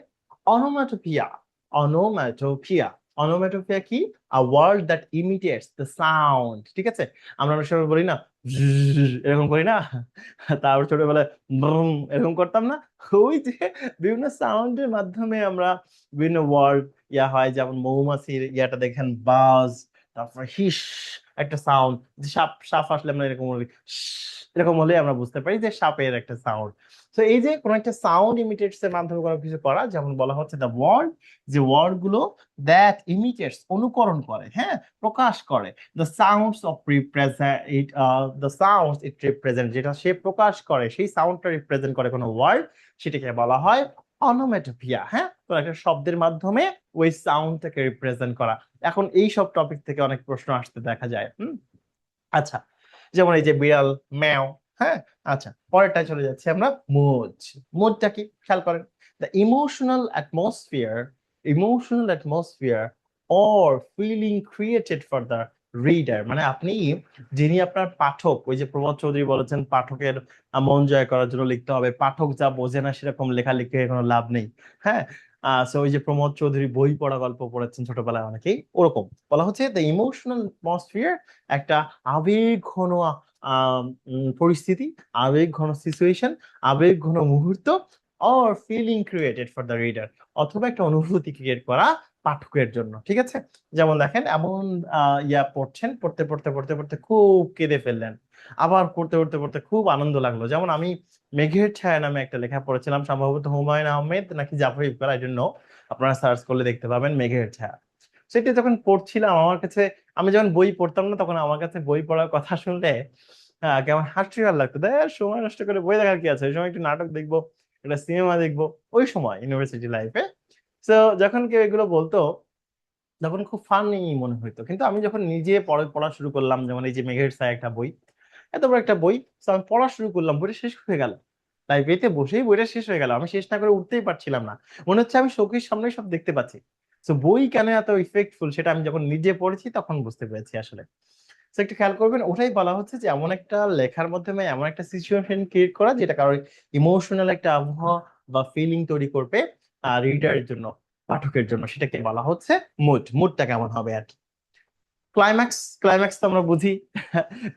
অনোমাটোপিয়া। অনোমাটোপিয়া, অনোমাটোপিয়া কি? A word that imitates the sound. ঠিক আছে, আমরা অনেক সময় বলি না, এরকম করি না, তারপর ছোটবেলায় এরকম করতাম না, ওই যে বিভিন্ন সাউন্ডের মাধ্যমে আমরা বিভিন্ন ওয়ার্ড হয়, যেমন মৌমাছির ইয়াটা দেখেন, বাজ, তারপর হিস, একটা সাউন্ড, যে সাপ সাপ আসলে আমরা এরকম বলি, এরকম হলে আমরা বুঝতে পারি যে সাপের একটা সাউন্ড। তো এই যে কোনো একটা সাউন্ড ইমিটেটস এর মাধ্যমে কোনো কিছু করা, যেমন বলা হচ্ছে দ্য ওয়ার্ড, যে ওয়ার্ড গুলো দ্যাট ইমিটেটস অনুকরণ করে, হ্যাঁ, প্রকাশ করে, the sounds of represent it, the sounds it represent, যেটা সে প্রকাশ করে, সেই সাউন্ডটা রিপ্রেজেন্ট করে কোনো ওয়ার্ড, সেটাকে বলা হয় অনোমেটোপিয়া। হ্যাঁ, তো একটা শব্দের মাধ্যমে ওই সাউন্ডটাকে রিপ্রেজেন্ট করা। এখন এই সব টপিক থেকে অনেক প্রশ্ন আসতে দেখা যায়। আচ্ছা, যেমন এই যে বিড়াল ম্যাও, হ্যাঁ। আচ্ছা, পরেরটায় চলে যাচ্ছি আমরা, মুড। মুডটা কি খেয়াল করেন, the emotional atmosphere or feeling created for the reader, মানে আপনি, যিনি আপনার পাঠক, ওই যে প্রমোদ চৌধুরী বলেছেন পাঠকের মন জয় করার জন্য লিখতে হবে, পাঠক যা বোঝে না সেরকম লেখা লিখে কোনো লাভ নেই। হ্যাঁ, সো ওই যে প্রমোদ চৌধুরী বই পড়া গল্প পড়েছেন ছোটবেলায় অনেকেই, ওরকম বলা হচ্ছে দ্য ইমোশনাল অ্যাটমসফিয়ার, একটা আবেগ ঘন পরিস্থিতি, আবেগ ঘন সিচুয়েশন, আবেগ ঘন মুহূর্ত, or feeling created for the reader, অথবা একটা অনুভূতি ক্রিয়েট করা পাঠকের জন্য। ঠিক আছে, যেমন দেখেন এমন ইয়া পড়ছেন, পড়তে পড়তে পড়তে পড়তে খুব কেঁদে ফেললেন, আবার পড়তে পড়তে পড়তে খুব আনন্দ লাগলো। যেমন আমি মেঘের ছায়া নামে একটা লেখা পড়েছিলাম, সম্ভবত হুমায়ুন আহমেদ নাকি Zafar Iqbal, I don't know, আপনারা সার্চ করলে দেখতে পাবেন মেঘের ছায়া। সেটা যখন পড়ছিলাম আমার কাছে, আমি যখন বই পড়তাম না তখন আমার কাছে বই পড়ার কথা শুনলে কেমন হাস্যকর লাগতো, দেখ সময় নষ্ট করে বই দেখার কি আছে, ওই সময় একটু নাটক দেখবো, একটা সিনেমা দেখবো, ওই সময় ইউনিভার্সিটি লাইফে। তো যখন কেউ এগুলো বলতো তখন খুব ফানি মনে হইতো, কিন্তু আমি যখন নিজে পড়া পড়া শুরু করলাম, যেমন এই যে মেঘের ছায়া একটা বই, এত বড় একটা বই, তো আমি পড়া শুরু করলাম, বইটা শেষ হয়ে গেল, লাইব্রেরিতে বসেই বইটা শেষ হয়ে গেল, আমি শেষ না করে উঠতেই পারছিলাম না, মনে হচ্ছে আমি চোখের সামনে সব দেখতে পাচ্ছি। তো বই কেন এত ইফেক্টফুল সেটা আমি যখন নিজে পড়েছি তখন বুঝতে পেরেছি আসলে। তো একটু খেয়াল করবেন, ওটাই বলা হচ্ছে যে এমন একটা লেখার মাধ্যমে এমন একটা সিচুয়েশন ক্রিয়েট করা যেটা কারোর ইমোশনাল একটা আবহাওয়া বা ফিলিং তৈরি করবে রিডারের জন্য, পাঠকের জন্য, সেটাকে বলা হচ্ছে মুড। মুডটা কেমন হবে আর কি। ক্লাইম্যাক্স, ক্লাইম্যাক্স তো আমরা বুঝি।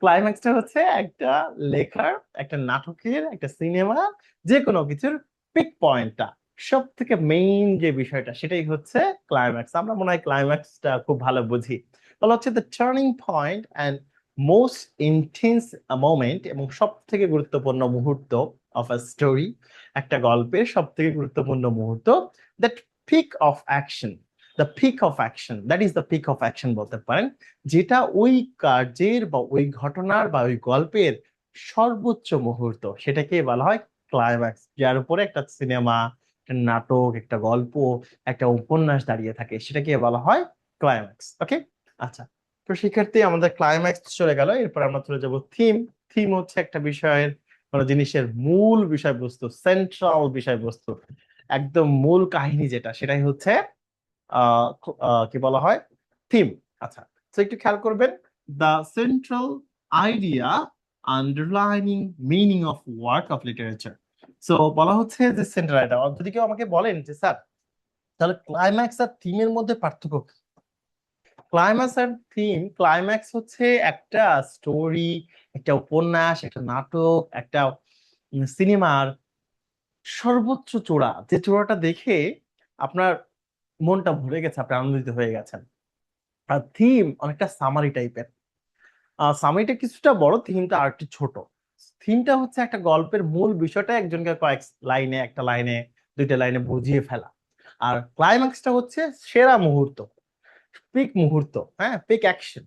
ক্লাইম্যাক্সটা হচ্ছে একটা লেখার, একটা নাটকের, একটা সিনেমা, যে কোনো কিছুর পিক পয়েন্টটা, সব থেকে মেইন যে বিষয়টা, সেটাই হচ্ছে ক্লাইম্যাক্স। আমরা মনে হয় ক্লাইম্যাক্সটা খুব ভালো বুঝি। বলা হচ্ছে the turning point and most intense moment, এবং সব থেকে গুরুত্বপূর্ণ মুহূর্ত অফ আ স্টোরি, একটা গল্পের সব থেকে গুরুত্বপূর্ণ মুহূর্ত, that peak of action, the peak of action, that is the peak of action বলতে পারেন, যেটা ওই কার্যের বা ওই ঘটনার বা ওই গল্পের সর্বোচ্চ মুহূর্ত, সেটাকে বলা হয় ক্লাইম্যাক্স, যার উপরে একটা সিনেমা, একটা নাটক, একটা গল্প, একটা উপন্যাস দাঁড়িয়ে থাকে, সেটাকে বলা হয় ক্লাইম্যাক্স। ওকে, আচ্ছা। তো শিক্ষার্থী, আমাদের ক্লাইম্যাক্স চলে গেল, এরপর আমরা চলে যাব থিম। থিম হচ্ছে একটা বিষয়ের, কোনো জিনিসের মূল বিষয়বস্তু, সেন্ট্রাল বিষয়বস্তু, একদম মূল কাহিনী যেটা, সেটাই হচ্ছে কি বলা হয়, থিম। আচ্ছা, তো একটু খেয়াল করবেন, the central idea underlining meaning of work of literature. So বলা হচ্ছে যে সেন্ট্রাল আইডিয়া, যদি কেউ আমাকে বলেন যে স্যার তাহলে ক্লাইম্যাক্স আর থিমের মধ্যে পার্থক্য কি? ক্লাইম্যাক্স আর থিম, ক্লাইম্যাক্স হচ্ছে একটা স্টোরি, একটা উপন্যাস, একটা নাটক, একটা সিনেমার সর্বোচ্চ চূড়া, যে চূড়াটা দেখে আপনার মনটা ভরে গেছে, আপনি আনন্দিত হয়ে গেছেন। আর থিম অনেকটা সামারি টাইপের, সামারিটা কিছুটা বড়, থিমটা আর একটু ছোট। থিমটা হচ্ছে একটা গল্পের মূল বিষয়টা একজনকে কয়েক লাইনে, একটা লাইনে, দুইটা লাইনে বুঝিয়ে ফেলা। আর ক্লাইম্যাক্সটা হচ্ছে সেরা মুহূর্ত, পিক মুহূর্ত, হ্যাঁ, পিক অ্যাকশন।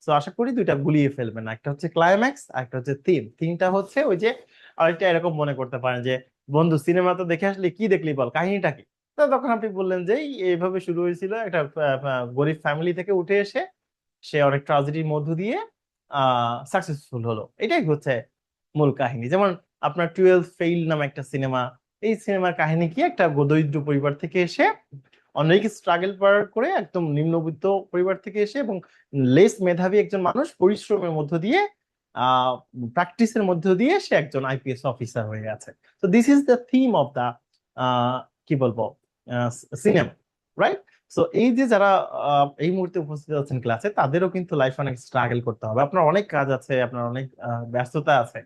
তো আশা করি দুইটা গুলিয়ে ফেলবেন না, একটা হচ্ছে ক্লাইম্যাক্স আর একটা হচ্ছে থিম। থিমটা হচ্ছে ওই যে আরেকটা এরকম মনে করতে পারেন যে বন্ধু সিনেমা তো দেখে আসলে, কি দেখলি বল কাহিনীটা কি। তো তখন আপনি বললেন যে এইভাবে শুরু হয়েছিল, একটা গরিব ফ্যামিলি থেকে উঠে এসে সে অনেক ট্রাজেডির মধ্য দিয়ে সাকসেসফুল হলো, এটাই হচ্ছে মূল কাহিনী। যেমন আপনার 12 ফেইল নামে একটা সিনেমা, এই সিনেমার কাহিনী কি, একটা দরিদ্র পরিবার থেকে এসে অনেক স্ট্রাগল পার করে একদম নিম্নবিত্ত পরিবার থেকে এসে, এবং লেস মেধাবী একজন মানুষ পরিশ্রমের মধ্য দিয়ে, আহ প্র্যাকটিসের মধ্য দিয়ে সে একজন আইপিএস অফিসার হয়ে গেছে। তো this is the theme of the কি বলবো সিনেমা, রাইট? সো এই যে যারা এই মুহূর্তে উপস্থিত আছেন ক্লাসে, তাদেরও কিন্তু লাইফে অনেক স্ট্রাগল করতে হবে, আপনার অনেক কাজ আছে, আপনার অনেক ব্যস্ততা আছে।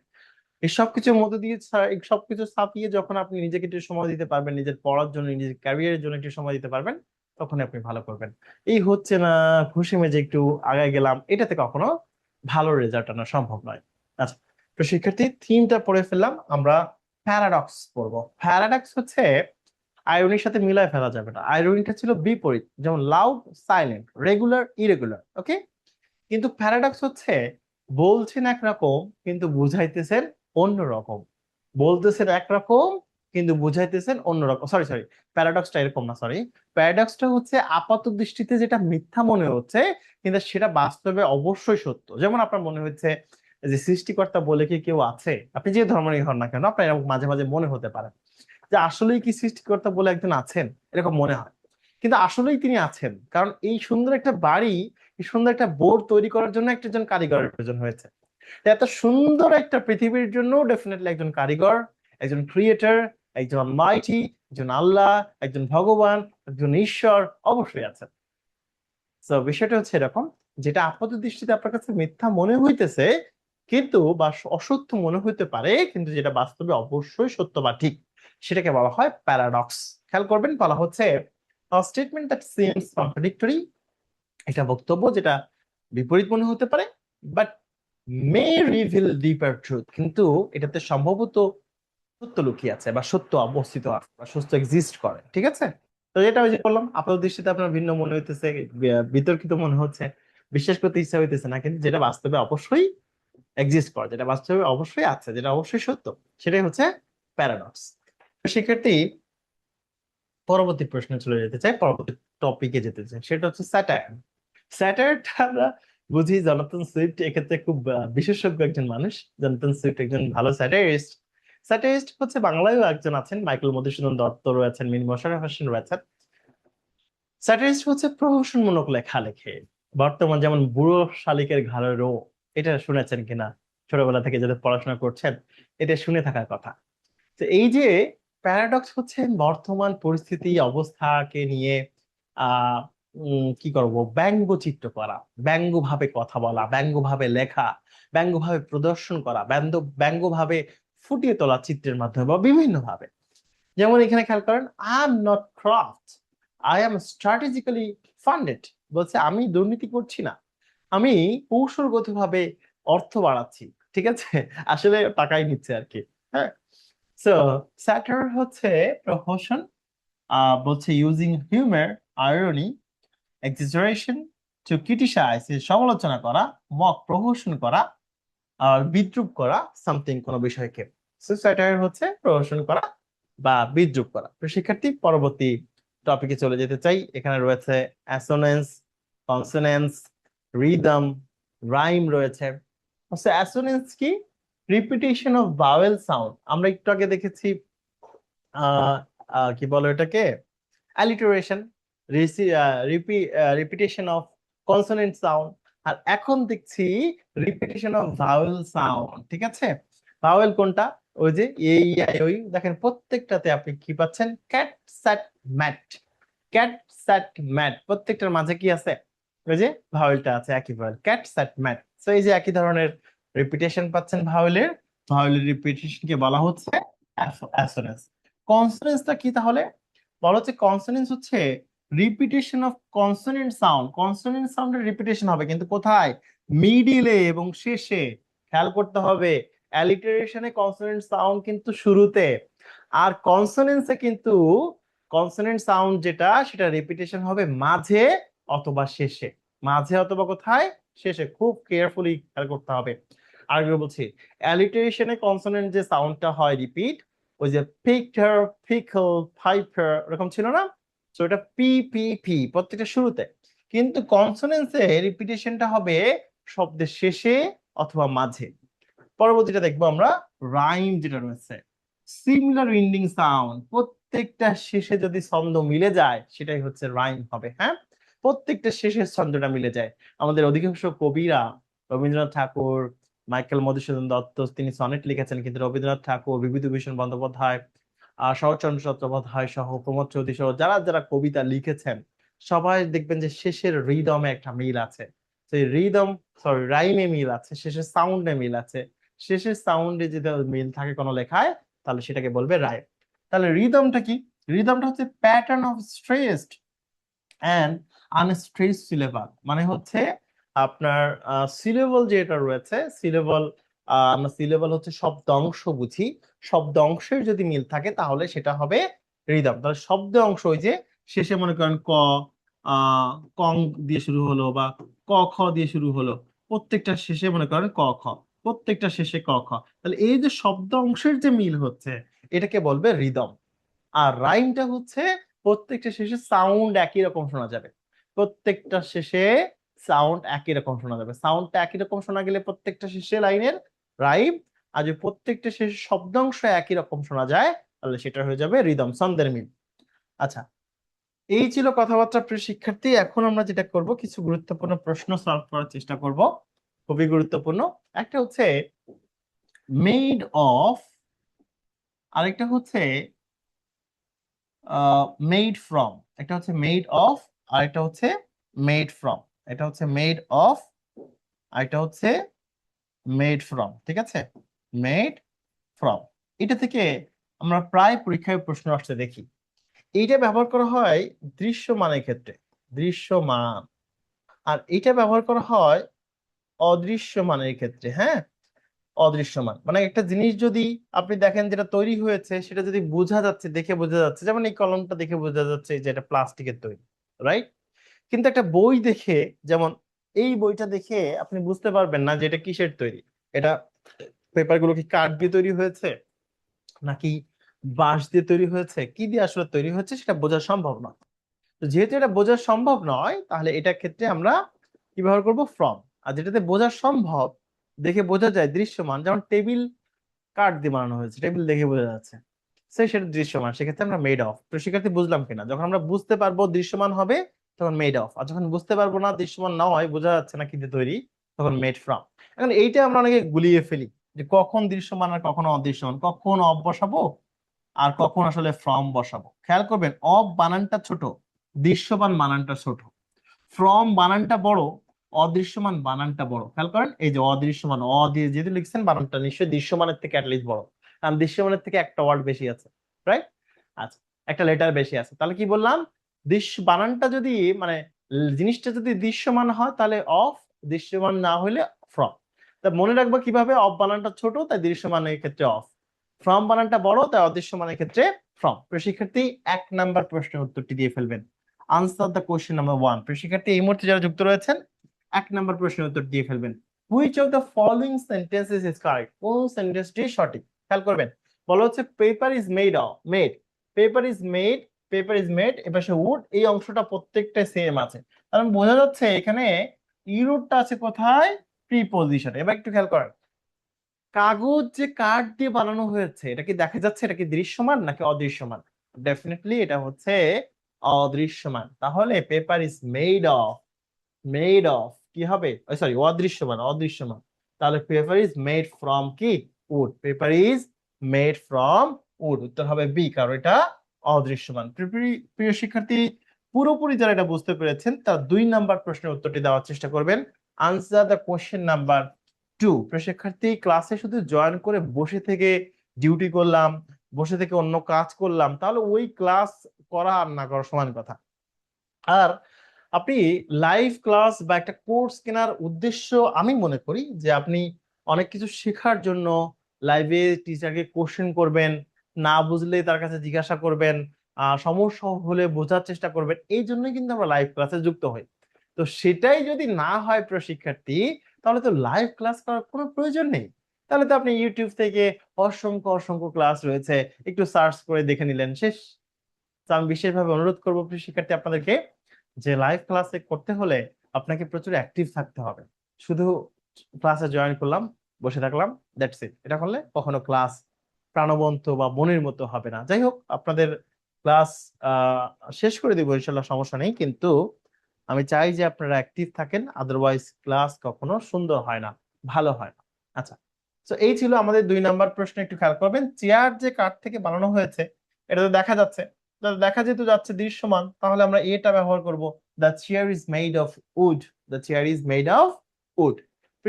এই সবকিছুর মধ্যে দিয়ে এই সবকিছু ছাপিয়ে যখন আপনি নিজেকে একটু সময় দিতে পারবেন, নিজের পড়ার জন্য, নিজের ক্যারিয়ারের জন্য একটু সময় দিতে পারবেন, তখন আপনি ভালো করবেন। এই হচ্ছে না, ঘুষি মেজে একটু আগায় গেলাম, এটাতে কখনো ভালো রেজাল্ট আনা সম্ভব নয়। আচ্ছা, তো শিক্ষার্থী থিমটা পড়ে ফেললাম, আমরা প্যারাডক্স পড়বো। প্যারাডক্স হচ্ছে আইরনির সাথে মিলায় ফেলা যাবে না, আইরনিটা ছিল বিপরীত, যেমন লাউড সাইলেন্ট, রেগুলার ইরেগুলার, ওকে। কিন্তু প্যারাডক্স হচ্ছে বলছেন একরকম কিন্তু বুঝাইতেছেন অন্যরকম, বলতেছেন একরকম কিন্তু বুঝাইতেছেন অন্যরকম। সরি সরি, প্যারাডক্সটা এরকম না, সরি। প্যারাডক্সটা হচ্ছে আপাত দৃষ্টিতে যেটা মিথ্যা মনে হচ্ছে কিন্তু সেটা বাস্তবে অবশ্যই সত্য। যেমন আপনার মনে হচ্ছে যে সৃষ্টিকর্তা বলে কি কেউ আছে, আপনি যে ধর্মেরই হন না কেন আপনার এরকম মাঝে মাঝে মনে হতে পারে যে আসলেই কি সৃষ্টিকর্তা বলে একজন আছেন, এরকম মনে হয়। কিন্তু আসলেই তিনি আছেন, কারণ এই সুন্দর একটা বাড়ি, এই সুন্দর একটা বোর্ড তৈরি করার জন্য একজন কারিগরের প্রয়োজন হয়েছে। তো এত সুন্দর একটা পৃথিবীর জন্য ডেফিনেটলি একজন কারিগর, একজন ক্রিয়েটর, একজন মাইটি, একজন আল্লাহ, একজন ভগবান, একজন ঈশ্বর অবশ্যই আছেন। তো বিষয়টা হচ্ছে এরকম, যেটা আপাত দৃষ্টিতে আপনার কাছে মিথ্যা মনে হইতেছে কিন্তু বা অসত্য মনে হইতে পারে কিন্তু যেটা বাস্তবে অবশ্যই সত্য বা ঠিক, সেটাকে বলা হয় প্যারাডক্স। খেয়াল করবেন, বলা হচ্ছে স্টেটমেন্ট দ্যাট সিমস কন্ট্রাডিক্টরি, এটা বক্তব্য যেটা বিপরীত মনে হতে পারে, বাট মে রিভিল ডিপার ট্রুথ, কিন্তু এটাতে সম্ভবত সত্য লুকিয়ে আছে বা সত্য অবস্থিত আছে বা সত্য এক্সিস্ট করে, ঠিক আছে। তো যেটা ওই যে বললাম, আপাত দৃষ্টিতে আপনার ভিন্ন মনে হইতেছে, বিতর্কিত মনে হচ্ছে, বিশ্বাস করতে ইচ্ছা হইতেছে না, কিন্তু যেটা বাস্তবে অবশ্যই এক্সিস্ট করে, যেটা বাস্তবে অবশ্যই আছে, যেটা অবশ্যই সত্য, সেটাই হচ্ছে প্যারাডক্স। শিক্ষার্থী পরবর্তী প্রশ্নে চলে যেতে চাই, পরবর্তী টপিকে যেতে চাই, সেটা হচ্ছে স্যাটায়ার। স্যাটায়ারটা আমরা বুঝি জনাথন সুইফট এক্ষেত্রে খুব বিশেষজ্ঞ একজন মানুষ। জনাথন সুইফট একজন ভালো স্যাটারিস্ট। স্যাটারিস্ট হচ্ছে বাংলায়ও একজন আছেন, মাইকেল মধুসূদন দত্ত রয়েছেন, মিন মোশাররফ হোসেন রয়েছেন। স্যাটারিস্ট হচ্ছে প্রহসনমূলক লেখা লেখে। বর্তমান যেমন বুড়ো শালিকের ঘাড়ে রো, এটা শুনেছেন কিনা, ছোটবেলা থেকে যাদের পড়াশোনা করছেন এটা শুনে থাকার কথা। তো এই যে প্যারাডক্স হচ্ছে বর্তমান পরিস্থিতি অবস্থাকে নিয়ে আহ কি করব, ব্যঙ্গচিত্র করা, ব্যঙ্গভাবে কথা বলা, ব্যঙ্গভাবে লেখা, ব্যঙ্গভাবে প্রদর্শন করা, ব্যঙ্গভাবে ফুটিয়ে তোলা চিত্রের মাধ্যমে বা বিভিন্ন ভাবে। যেমন এখানে খেয়াল করেন, I am not craft, I am strategically funded, বলছে আমি দুর্নীতি করছি না, আমি কৌশলগত ভাবে অর্থ বাড়াচ্ছি, ঠিক আছে, আসলে টাকাই নিচ্ছে আর কি। হ্যাঁ। সো স্যাটার হচ্ছে প্রহসন, বলছে using humour, irony, exaggeration to criticise, সমালোচনা করা, মক প্রহসন করা, আর বিদ্রূপ করা সামথিং কোনো বিষয়কে। সো স্যাটার হচ্ছে প্রহসন করা বা বিদ্রূপ করা। তো শিক্ষার্থী পরবর্তী টপিকে চলে যেতে চাই। এখানে রয়েছে অ্যাসোনেন্স, কনসোনেন্স, রিদম, রাইম রয়েছে। অ্যাসোনেন্স কি? Repetition of vowel sound. আমরা একটু আগে দেখেছি আহ কি বলো এটাকে, alliteration, repetition of consonant sound. আর এখন দেখছি রিপিটেশন অফ ভাওয়েল সাউন্ড, ঠিক আছে। ভাওয়েল কোনটা? ওই যে এই আই ওই, দেখেন প্রত্যেকটাতে আপনি কি পাচ্ছেন, ক্যাট স্যাট ম্যাট, ক্যাট স্যাট ম্যাট, প্রত্যেকটার মাঝে কি আছে, ওই যে ভাওয়েলটা আছে, একই ভাওয়েল, ক্যাট স্যাট ম্যাট। তো এই যে একই ধরনের রিপিটেশন পাচ্ছেন ভাওয়েলের, ভাওয়েলের রিপিটেশনকে বলা হচ্ছে অ্যাসোনেন্স। কনসোনেন্সটা কি তাহলে? বলা হচ্ছে কনসোনেন্স হচ্ছে repetition of consonant sound. Consonant সাউন্ডের রিপিটেশন হবে কিন্তু কোথায়? মিডিলে এবং শেষে। খেয়াল করতে হবে, অ্যালিটারেশনে কনসোনেন্ট সাউন্ড কিন্তু শুরুতে, আর কনসোনেন্সে কিন্তু কনসোনেন্ট সাউন্ড যেটা সেটা রিপিটেশন হবে মাঝে অথবা শেষে। মাঝে অথবা কোথায়? শেষে। খুব কেয়ারফুলি খেয়াল করতে হবে। আরেকবার বলছি, অ্যালিটারেশনে কনসোনেন্ট যে সাউন্ডটা হয় রিপিট, ওই যে পিকচার, পিকল, ফাইপার, ওরকম ছিল না? তো এটা পি পি পি প্রত্যেকটা শুরুতে, কিন্তু কনসোনেন্সে রিপিটেশনটা হবে শব্দের শেষে অথবা মাঝে। পরবর্তীটা দেখবো আমরা, রাইম যেটা রয়েছে, সিমিলার উইন্ডিং সাউন্ড, প্রত্যেকটা শেষে যদি ছন্দ মিলে যায় সেটাই হচ্ছে রাইম হবে। হ্যাঁ, প্রত্যেকটা শেষের ছন্দটা মিলে যায়। আমাদের অধিকাংশ কবিরা, রবীন্দ্রনাথ ঠাকুর, মাইকেল মধুসূদন দত্ত তিনি সনেট লিখেছেন, কিন্তু রবীন্দ্রনাথ ঠাকুর, বিভূতিভূষণ বন্দ্যোপাধ্যায়, শরৎচন্দ্র চট্টোপাধ্যায় সহ, প্রমোদ চৌধুরী সহ যারা যারা কবিতা লিখেছেন, সবাই দেখবেন যে শেষের রিদমে একটা মিল আছে। সেই রিদম, সরি রাইমে মিল আছে, শেষের সাউন্ডে মিল আছে। শেষের সাউন্ডে যদি মিল থাকে কোনো লেখায় তাহলে সেটাকে বলবে রাইম। তাহলে রিদমটা কি? রিদমটা হচ্ছে pattern of stressed and unstressed syllable মানে হচ্ছে আপনার সিলেবল যেটা রয়েছে সিলেবল, আমরা সিলেবল হচ্ছে শব্দ অংশ বুঝি, শব্দ অংশের যদি মিল থাকে তাহলে সেটা হবে রিদম। তাহলে শব্দ অংশ ওই যে শেষে মনে করেন ক, কং দিয়ে শুরু হলো বা ক খ দিয়ে শুরু হলো, প্রত্যেকটা শেষে মনে করেন ক খ, প্রত্যেকটা শেষে ক খ, তাহলে এই যে শব্দ অংশের যে মিল হচ্ছে এটাকে বলবে রিদম। আর রাইমটা হচ্ছে প্রত্যেকটা শেষে সাউন্ড একই রকম শোনা যাবে, প্রত্যেকটা শেষে সাউন্ড একই রকম শোনা যাবে, সাউন্ডটা একই রকম শোনা গেলে প্রত্যেকটা শেষে লাইনের রাইম। আর যদি প্রত্যেকটা শেষে শব্দাংশ একই রকম শোনা যায় তাহলে সেটা হয়ে যাবে রিদম, ছন্দের মিল। আচ্ছা, এই ছিল কথাবার্তা প্রিয় শিক্ষার্থী। এখন আমরা যেটা করব কিছু গুরুত্বপূর্ণ প্রশ্ন সলভ করার চেষ্টা করব, খুবই গুরুত্বপূর্ণ। একটা হচ্ছে মেড অফ, আরেকটা হচ্ছে মেড ফ্রম, একটা হচ্ছে মেড অফ, আরেকটা হচ্ছে মেড ফ্রম, এটা হচ্ছে মেড অফ, আরেকটা হচ্ছে মেড ফ্রম, ঠিক আছে, মেড ফ্রম। এটা থেকে আমরা প্রায় পরীক্ষায় প্রশ্ন আসতে দেখি। এইটা ব্যবহার করা হয় দৃশ্যমানের ক্ষেত্রে, দৃশ্যমান, আর এটা ব্যবহার করা হয় অদৃশ্যমানের ক্ষেত্রে। হ্যাঁ, অদৃশ্যমান মানে একটা জিনিস যদি আপনি দেখেন যেটা তৈরি হয়েছে সেটা যদি বোঝা যাচ্ছে, দেখে বোঝা যাচ্ছে, যেমন এই কলমটা দেখে বোঝা যাচ্ছে যে এটা প্লাস্টিকের তৈরি, রাইট? কিন্তু একটা বই দেখে, যেমন এই বইটা দেখে আপনি বুঝতে পারবেন না যে এটা কিসের তৈরি, এটা পেপার গুলো কি কাঠ দিয়ে তৈরি হয়েছে নাকি বাঁশ দিয়ে তৈরি হয়েছে, কি দিয়ে আসলে তৈরি হয়েছে সেটা বোঝা সম্ভব না। তো যেহেতু এটা বোঝা সম্ভব নয় তাহলে এটার ক্ষেত্রে আমরা কি ব্যবহার করব, ফ্রম। আর যেটাতে বোঝা সম্ভব, দেখে বোঝা যায়, দৃশ্যমান, যেমন টেবিল কাঠ দিয়ে বানানো হয়েছে, টেবিল দেখে বোঝা যাচ্ছে, সেটা দৃশ্যমান, সেক্ষেত্রে আমরা মেড অফ। তো শিক্ষার্থী বুঝলাম কিনা, যখন আমরা বুঝতে পারবো দৃশ্যমান হবে তখন মেড অফ, আর যখন বুঝতে পারবো না, দৃশ্যমান না হয়, বোঝা যাচ্ছে না কি দিয়ে তৈরি, তখন মেড ফ্রম। এখন এইটা আমরা অনেকে গুলিয়ে ফেলি যে কখন দৃশ্যমান আর কখন অদৃশ্যমান, কখন অফ বসাবো আর কখন আসলে ফ্রম বসাবো। খেয়াল করবেন, অফ বানানটা ছোট, দৃশ্যমান বানানটা ছোট, ফ্রম বানানটা বড়, অদৃশ্যমান বানানটা বড়। খেয়াল করেন, এই যে অদৃশ্যমান, অ দিয়ে যেহেতু লিখছেন বানানটা নিশ্চয়ই দৃশ্যমানের থেকে অ্যাটলিস্ট বড়, কারণ দৃশ্যমানের থেকে একটা ওয়ার্ড বেশি আছে, রাইট? আচ্ছা, একটা লেটার বেশি আছে, তাহলে কি বললাম, বানানটা যদি মানে জিনিসটা যদি দৃশ্যমান হয় তাহলে অফ, দৃশ্যমান না হলে ফ্রম। তা মনে রাখবো কিভাবে, অফ বানানটা ছোট তাই দৃশ্যমানের ক্ষেত্রে অফ, ফ্রম বানানটা বড় তাই অদৃশ্যমানের ক্ষেত্রে ফ্রম। শিক্ষার্থী 1 নাম্বার প্রশ্নের উত্তরটি দিয়ে ফেলবেন, আনসার দ্য কোশ্চেন নাম্বার 1। শিক্ষার্থী এই মুহূর্তে যারা যুক্ত রয়েছেন 1 নাম্বার প্রশ্নের উত্তর দিয়ে ফেলবেন। Which of the following sentences is correct, কোন সেন্টেন্সটি সঠিক। খেয়াল করবেন, বলা হচ্ছে paper is made of, made, paper is made, paper is made, এপাশে উড, এই অংশটা প্রত্যেকটা সেম আছে, কারণ বোঝা যাচ্ছে এখানে ইউরোডটা আছে কোথায়, প্রিপোজিশনে। এবার একটু খেয়াল করেন, কাগজ যে কাঠ দিয়ে বানানো হয়েছে এটা কি দেখা যাচ্ছে, এটা কি দৃশ্যমান নাকি অদৃশ্যমান? ডেফিনেটলি এটা হচ্ছে অদৃশ্যমান। তাহলে paper is made of, made of কি হবে, সরি অদৃশ্যমান, অদৃশ্যমান। তাহলে পেপার ইজ মেড ফ্রম কি, wood, paper is made from wood, উত্তর হবে বি, কারণ এটা অদৃশ্যমান। প্রিয় শিক্ষার্থী, পুরোপুরি যারা এটা বুঝতে পেরেছেন তার 2 নাম্বার প্রশ্নের উত্তরটি দেওয়ার চেষ্টা করবেন, আনসার দ্য কোশ্চেন নাম্বার 2। প্রিয় শিক্ষার্থী, ক্লাসে শুধু জয়েন করে বসে থেকে ডিউটি করলাম, বসে থেকে অন্য কাজ করলাম, তাহলে ওই ক্লাস করা আর না করা সমান কথা। আর আপনি লাইভ ক্লাস বা একটা কোর্স কেনার উদ্দেশ্য, আমি মনে করি যে আপনি অনেক কিছু শেখার জন্য লাইভে টিচারকে কোশ্চেন করবেন, না বুঝলে তার কাছে জিজ্ঞাসা করবেন, সমস্যা হলে বোঝার চেষ্টা করবেন, এই জন্যই কিন্তু আমরা লাইভ ক্লাসে যুক্ত হই। তো সেটাই যদি না হয় প্রিয় শিক্ষার্থী, তাহলে তো লাইভ ক্লাস করার কোনো প্রয়োজন নেই। তাহলে তো আপনি ইউটিউব থেকে অসংখ্য অসংখ্য ক্লাস রয়েছে, একটু সার্চ করে দেখে নিলেন, শেষ। তো আমি বিশেষভাবে অনুরোধ করবো প্রিয় শিক্ষার্থী আপনাদেরকে, যে লাইভ ক্লাসে করতে হলে আপনাকে প্রচুর অ্যাক্টিভ থাকতে হবে। শুধু ক্লাসে জয়েন করলাম, বসে থাকলাম, দ্যাটস ইট, এটা করলে কখনো ক্লাস প্রাণবন্ত বা মনের মতো হবে না। যাই হোক, আপনাদের ক্লাস শেষ করে দিব ইনশাল্লাহ, সমস্যা নেই, কিন্তু আমি চাই যে আপনারা অ্যাক্টিভ থাকেন, আদারওয়াইজ ক্লাস কখনো সুন্দর হয় না, ভালো হয় না। আচ্ছা, তো এই ছিল আমাদের 2 নাম্বার প্রশ্ন। একটু খেয়াল করবেন, চেয়ার যে কাঠ থেকে বানানো হয়েছে এটা তো দেখা যাচ্ছে, দেখা যেহেতু যাচ্ছে দৃশ্যমান, তাহলে আমরা এটা ব্যবহার করব, the chair is made of wood, the chair is made of wood.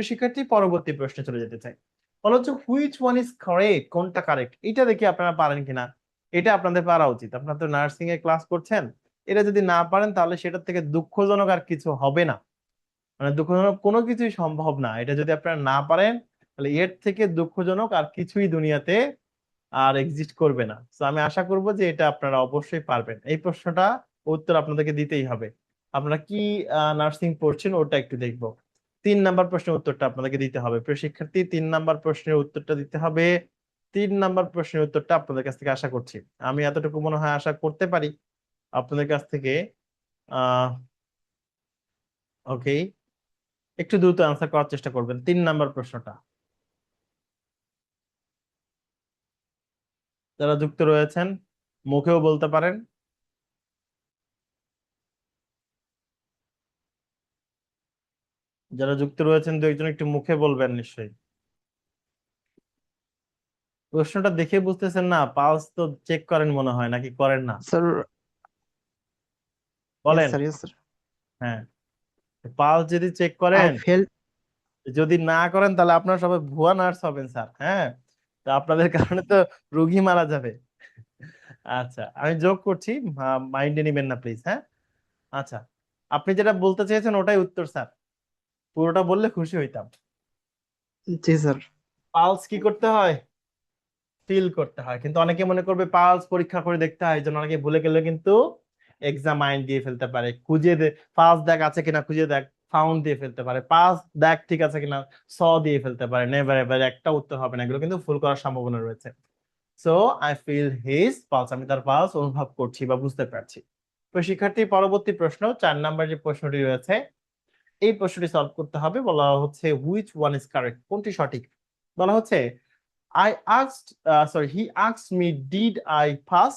শিক্ষার্থী পরবর্তী প্রশ্নে চলে যেতে চাই, বলা হচ্ছে হুইচ ওয়ান ইজ কারেক্ট, কোনটা কারেক্ট, এটা দেখি আপনারা পারেন কিনা। এটা আপনাদের পারা উচিত, আপনারা তো নার্সিং এর ক্লাস করছেন, এটা যদি না পারেন তাহলে সেটার থেকে দুঃখজনক আর কিছু হবে না, মানে দুঃখজনক কোনো কিছুই সম্ভব না। এটা যদি আপনারা না পারেন তাহলে এর থেকে দুঃখজনক আর কিছুই দুনিয়াতে আর এক্সিস্ট করবে না। তো আমি আশা করব যে এটা আপনারা অবশ্যই পারবেন। এই প্রশ্নটা উত্তর আপনাদেরকে দিতেই হবে। আপনারা কি নার্সিং পড়ছেন ওটা একটু দেখবো। 3 নাম্বার প্রশ্নের উত্তরটা আপনাদেরকে দিতে হবে প্রিয় শিক্ষার্থী, 3 নাম্বার প্রশ্নের উত্তরটা দিতে হবে। 3 নাম্বার প্রশ্নের উত্তরটা আপনাদের কাছ থেকে আশা করছি। আমি এতটুকু মনে হয় আশা করতে পারি আপনাদের কাছ থেকে। আহ ওকে, একটু দ্রুত আনসার করার চেষ্টা করবেন 3 নাম্বার প্রশ্নটা। যারা যুক্ত রয়েছেন মুখেও বলতে পারেন। যারা যুক্ত রয়েছেন দু একজন একটু মুখে বলবেন নিশ্চয়ই। প্রশ্নটা দেখে বুঝতেছেন না, পালস তো চেক করেন মনে হয়, নাকি করেন না? স্যার। ইয়েস বলেন। Sir, yes sir. হ্যাঁ, পালস যদি চেক আই করেন, ফেল। যদি না করেন তাহলে আপনারা সবাই ভুয়া নার্স হবেন স্যার। হ্যাঁ, তো আপনাদের কারণে তো রোগী মারা যাবে। আচ্ছা, আমি যোগ করছি, মাইন্ডে নিবেন না প্লিজ। হ্যাঁ, আচ্ছা, আপনি যেটা বলতে চেয়েছেন ওটাই উত্তর স্যার, পুরোটা বললে খুশি হইতাম। জি স্যার। পালস কি করতে হয়? ফিল করতে হয়, কিন্তু অনেকে মনে করবে পালস পরীক্ষা করে দেখতে হয়, এই জন্য অনেকে ভুলে গেলে কিন্তু এক্সাম আইন দিয়ে ফেলতে পারে, খুঁজে দে পাস দেখ আছে কিনা, খুঁজে দেখ ফাউন্ড দিয়ে ফেলতে পারে, পাস দেখ ঠিক আছে কিনা স দিয়ে ফেলতে পারে। নেভার এভার একটা উত্তর হবে না, এগুলো কিন্তু ভুল করার সম্ভাবনা রয়েছে। So I feel his pulse, আমি তার পালস অনুভব করছি বা বুঝতে পারছি। তো শিক্ষার্থী, পরবর্তী প্রশ্ন 4 নাম্বার যে প্রশ্নটি রয়েছে, এই প্রশ্নটি সলভ করতে হবে। বলা হচ্ছে হুইচ ওয়ান ইজ কারেক্ট, কোনটি সঠিক। বলা হচ্ছে I asked, he asked me, did I pass?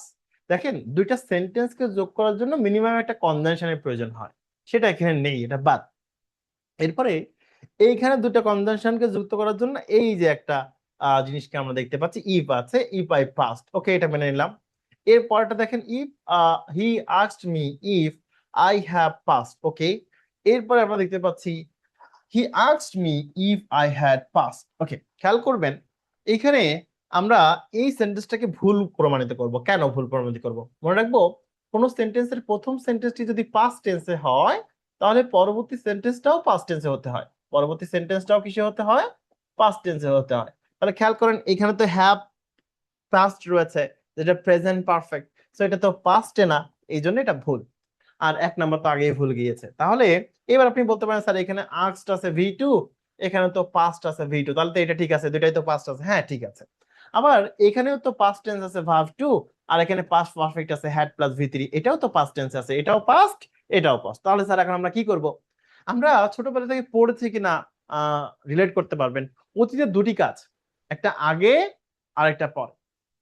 দেখেন, দুইটা সেন্টেন্সকে যোগ করার জন্য মিনিমাম একটা কনজাংশনের প্রয়োজন হয়, সেটা এখানে নেই, এটা বাদ। এরপরে এইখানে দুটো কনজাংশনকে যুক্ত করার জন্য এই যে একটা জিনিসকে আমরা দেখতে পাচ্ছি, ইফ আছে, ইফ আই পাস্ট, ওকে, এটা মেনে নিলাম। এর পরেরটা দেখেন, if he asked me if I have passed, okay. এরপরে আমরা দেখতে পাচ্ছি he asked me if I had passed, okay. খেয়াল করবেন এখানে আমরা এই সেন্টেন্সটাকে ভুল প্রমাণিত করব। কেন ভুল প্রমাণিত করব? মনে রাখবো, কোন সেন্টেন্সের প্রথম সেন্টেন্সটি যদি পাস্ট টেন্সে হয় তাহলে পরবর্তী সেন্টেন্সটাও পাস্ট টেন্সে হতে হয়, পরবর্তী সেন্টেন্সটাও কিসে হতে হয়? পাস্ট টেন্সে হতে হয়। তাহলে খেয়াল করেন এখানে তো হ্যাভ পাস্ট রয়েছে, যেটা প্রেজেন্ট পারফেক্ট, সো এটা তো পাস্টে না, এই জন্য এটা ভুল। আর 1 নাম্বার তো আগেই ভুল গিয়েছে। তাহলে এবার আপনি বলতে পারেন স্যার এখানে আস্কড আছে V2, এখানে তো পাস্ট আছে V2, তাহলে তো এটা ঠিক আছে, দুটাই তো পাস্ট আছে। হ্যাঁ, ঠিক আছে। আবার এখানেও তো পাস্ট টেন্স আছে ভার্ব 2, আর এখানে পাস্ট পারফেক্ট আছে হ্যাড প্লাস V3, এটাও তো পাস্ট টেন্স আছে, এটাও পাস্ট, এটাও পাস্ট। তাহলে স্যার এখন আমরা কি করব? আমরা ছোটবেলা থেকে পড়েছি কিনা রিলেট করতে পারবেন, অতীতের দুটি কাজ, একটা আগে আর একটা পরে।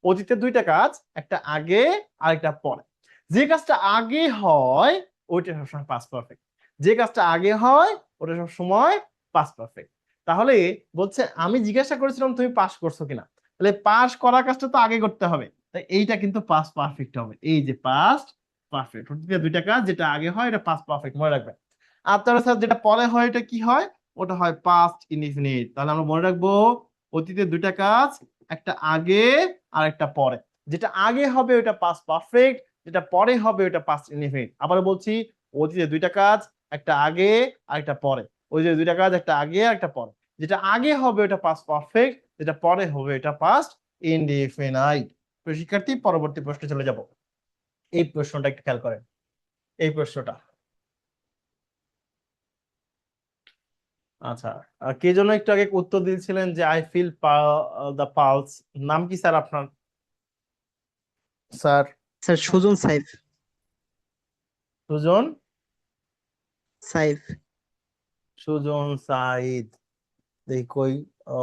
অতীতের দুইটা কাজ, একটা আগে আর একটা পরে। যে কাজটা আগে হয় ওইটা সবসময় পাস্ট পারফেক্ট, যে কাজটা আগে হয় ওটা সবসময় পাস্ট পারফেক্ট। তাহলে বলছে আমি জিজ্ঞাসা করেছিলাম তুমি পাস করছো কিনা, তাহলে পাস করার কাজটা তো আগে করতে হবে, তাই এইটা কিন্তু পাস্ট পারফেক্ট হবে। এই যে পাস্ট পারফেক্ট, অতীতের দুইটা কাজ, যেটা আগে হয় এটা পাস্ট পারফেক্ট, মনে রাখবেন। আর তাহলে স্যার যেটা পরে হয় এটা কি হয়? ওটা হয় পাস্ট ইনডিফিনিট। তাহলে আমরা মনে রাখবো অতীতের দুইটা কাজ, একটা আগে আর একটা পরে। যেটা আগে হবে ওটা পাস্ট পারফেক্ট, যেটা পরে হবে ওটা পাস্ট ইনডিফিনিট। আবার বলছি, অতীতে দুইটা কাজ, একটা আগে আর একটা পরে। ওই যে দুইটা কাজ, একটা আগে আর একটা পরে, যেটা আগে হবে ওটা পাস্ট পারফেক্ট, যেটা পরে হবে এটা পাস্ট ইনডিফিনাইট। তো শিক্ষার্থী, পরবর্তী প্রশ্নে চলে যাব। এই প্রশ্নটা একটু খেয়াল করেন, এই প্রশ্নটা। আচ্ছা, কে যেন একটু আগে উত্তর দিয়েছিলেন যে আই ফিল দা পালস, নাম কি স্যার আপনার? স্যার? স্যার সুজন সাইফ। সুজন? সাইফ। সুজন সাইদ, দেখি কই।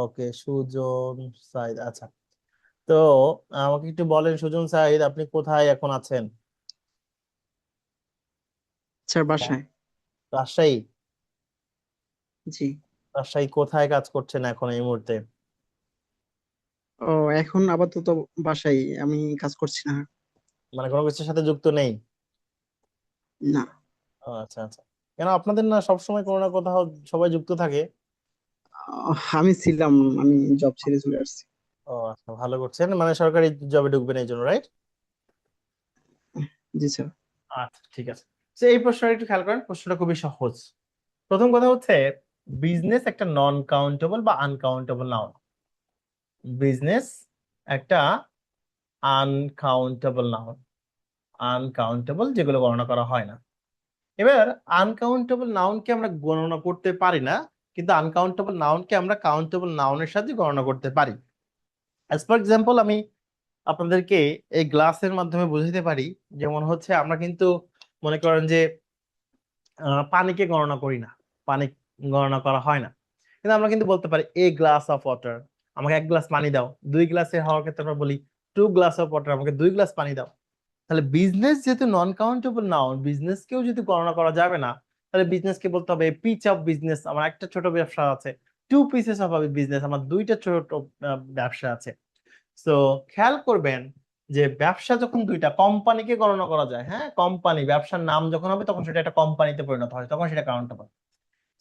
ওকে, সুজন সাইদ, আচ্ছা। তো আমাকে একটু বলেন সুজন সাইদ, আপনি কোথায় এখন আছেন? স্যার বাসায়। রাজশাহী? জি। রাজশাহী কোথায় কাজ করছেন এখন এই মুহূর্তে? ও, এখন আপাতত বাসায় আমি কাজ করছি না। মানে কোনো কিছুর সাথে যুক্ত নেই? না। ও, আচ্ছা আচ্ছা। কেন আপনাদের না সবসময় কোনো না কোথাও সবাই যুক্ত থাকে? আমি ছিলাম, আমি জব ছেড়ে চলে আসছি। ও আচ্ছা, ভালো করছেন, মানে সরকারি জবে ঢুকবেন এই জন্য, রাইট? জি স্যার। আচ্ছা ঠিক আছে। তো এই প্রশ্নটা একটু খেয়াল করেন, প্রশ্নটা খুবই সহজ। প্রথম কথা হচ্ছে বিজনেস একটা নন কাউন্টেবল বা আনকাউন্টেবল নাউন। বিজনেস একটা আনকাউন্টেবল নাউন, আনকাউন্টেবল যেগুলো গণনা করা হয় না। এবার আনকাউন্টেবল নাউনকে আমরা গণনা করতে পারি না, কিন্তু আনকাউন্টেবল নাউনকে আমরা কাউন্টেবল নাউনের সাথে গণনা করতে পারি। অ্যাজ ফর এক্সাম্পল আমি আপনাদেরকে এই গ্লাসের মাধ্যমে বুঝাতে পারি। যেমন হচ্ছে আমরা কিন্তু মনে করেন যে পানিকে গণনা করি না, পানি গণনা করা হয় না, কিন্তু আমরা কিন্তু বলতে পারি এ গ্লাস অফ ওয়াটার, আমাকে এক গ্লাস পানি দাও। দুই গ্লাসের হওয়ার ক্ষেত্রে আমরা বলি টু গ্লাস অফ ওয়াটার, আমাকে দুই গ্লাস পানি দাও। তাহলে বিজনেস যেহেতু নন কাউন্টেবল নাউন, বিজনেসকেও যদি গণনা করা যাবে না, তাহলে বিজনেসকে বলতে হবে পিচ অফ বিজনেস, আমার একটা ছোট ব্যবসা আছে। টু পিসেস অফ বিজনেস, আমার দুইটা ছোট ব্যবসা আছে। তো খেয়াল করবেন যে ব্যবসা যখন দুইটা, কোম্পানিকে গণনা করা যায়, হ্যাঁ কোম্পানি, ব্যবসার নাম যখন হবে তখন সেটা একটা কোম্পানিতে পরিণত হয়, তখন সেটা কাউন্টেবল।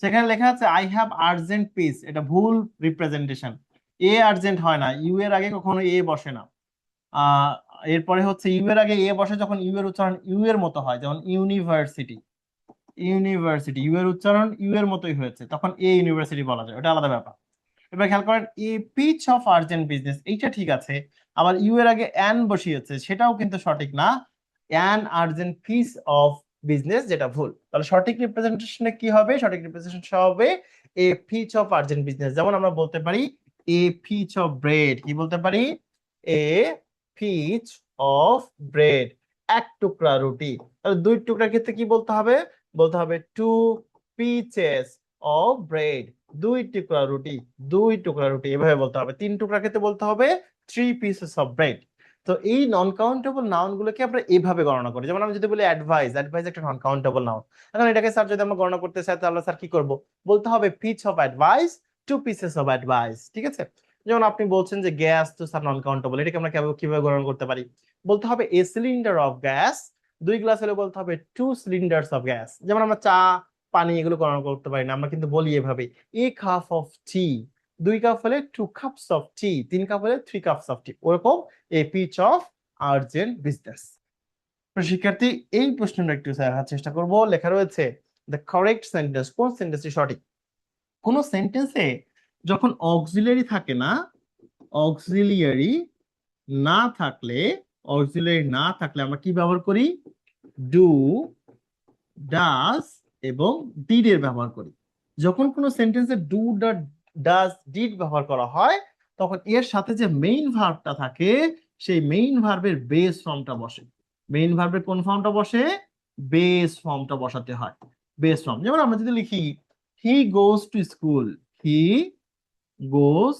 সেখানে লেখা আছে আই হ্যাভ আর্জেন্ট পিস, এটা ভুল রিপ্রেজেন্টেশন। এ আর্জেন্ট হয় না, ইউ এর আগে কখনো এ বসে না। আহ এরপরে হচ্ছে ইউ এর আগে এ বসে যখন ইউ এর উচ্চারণ ইউ এর মতো হয়, যেমন ইউনিভার্সিটি, ইউনিভার্সিটি ইউ এর উচ্চারণ ইউ এর মতোই হয়েছে, তখন এ ইউনিভার্সিটি বলা যায়, ওটা আলাদা ব্যাপার। এবার খেয়াল করেন এ পিচ অফ আর্জেন্ট বিজনেস, এইটা ঠিক আছে। আবার ইউ এর আগে অ্যান বসিয়েছে, সেটাও কিন্তু সঠিক না। An urgent piece of business, যেটা ভুল। তাহলে সঠিক রিপ্রেজেন্টেশনে কি হবে? সঠিক রিপ্রেজেন্টেশন হবে এ পিচ অফ আর্জেন্ট বিজনেস। যেমন আমরা বলতে পারি এ পিচ অফ ব্রেড, কি বলতে পারি? এ পিচ অফ ব্রেড, এক টুকরা রুটি। তাহলে দুই টুকরার ক্ষেত্রে কি বলতে হবে? বলতে হবে টু পিচেস অফ ব্রেড, দুই টুকরা রুটি, দুই টুকরা রুটি, এভাবে বলতে হবে। তিন টুকরা ক্ষেত্রে বলতে হবে থ্রি পিসেস অফ ব্রেড। তো এই নন কাউন্টেবল নাউন গুলোকে আমরা এইভাবে গণনা করি। যেমন আমি যদি বলি অ্যাডভাইস, অ্যাডভাইস একটা নন কাউন্টেবল নাউন। এখন এটাকে স্যার যদি আমরা গণনা করতে চাই, তাহলে স্যার কি করব? বলতে হবে piece of advice, two pieces of advice, ঠিক আছে? যেমন আপনি বলছেন যে গ্যাস তো স্যার নন কাউন্টেবল, এটাকে আমরা কিভাবে গণনা করতে পারি? বলতে হবে এ সিলিন্ডার অফ গ্যাস, দুই গ্লাস হলে বলতে হবে টু সিলিন্ডার্স অফ গ্যাস। যেমন আমরা চা, পানি এগুলো গণনা করতে পারি না, আমরা কিন্তু বলি এভাবে এ কাপ অফ টি, দুই কাপ হলে টু কাপস অফ টি, তিন কাপ হলে থ্রি কাপস অফ টি, ওরকম এ পিচ অফ আর্জেন্ট বিজনেস। শিক্ষার্থী এই প্রশ্নটা একটু দেখার চেষ্টা করব। লেখা রয়েছে দ্য কারেক্ট সেন্টেন্স, কোন সেন্টেন্সটি সঠিক? কোন সেন্টেন্সে যখন অক্সিলারি থাকে না, অক্সিলিয়ারি না থাকলে, অক্সিলারি না থাকলে আমরা কি ব্যবহার করি? ডু, ডাজ এবং ডিড এর ব্যবহার করি। যখন কোনো সেন্টেন্সে ডু, ডাজ, ডিড ব্যবহার করা হয়, তখন এর সাথে যে মেইন ভার্বটা থাকে, সেই মেইন ভার্বের বেস ফর্মটা বসে। মেইন ভার্বের কোন ফর্মটা বসে? বেস ফর্মটা বসাতে হয়, বেস ফর্ম। যেমন আমরা যদি লিখি he goes to school, he goes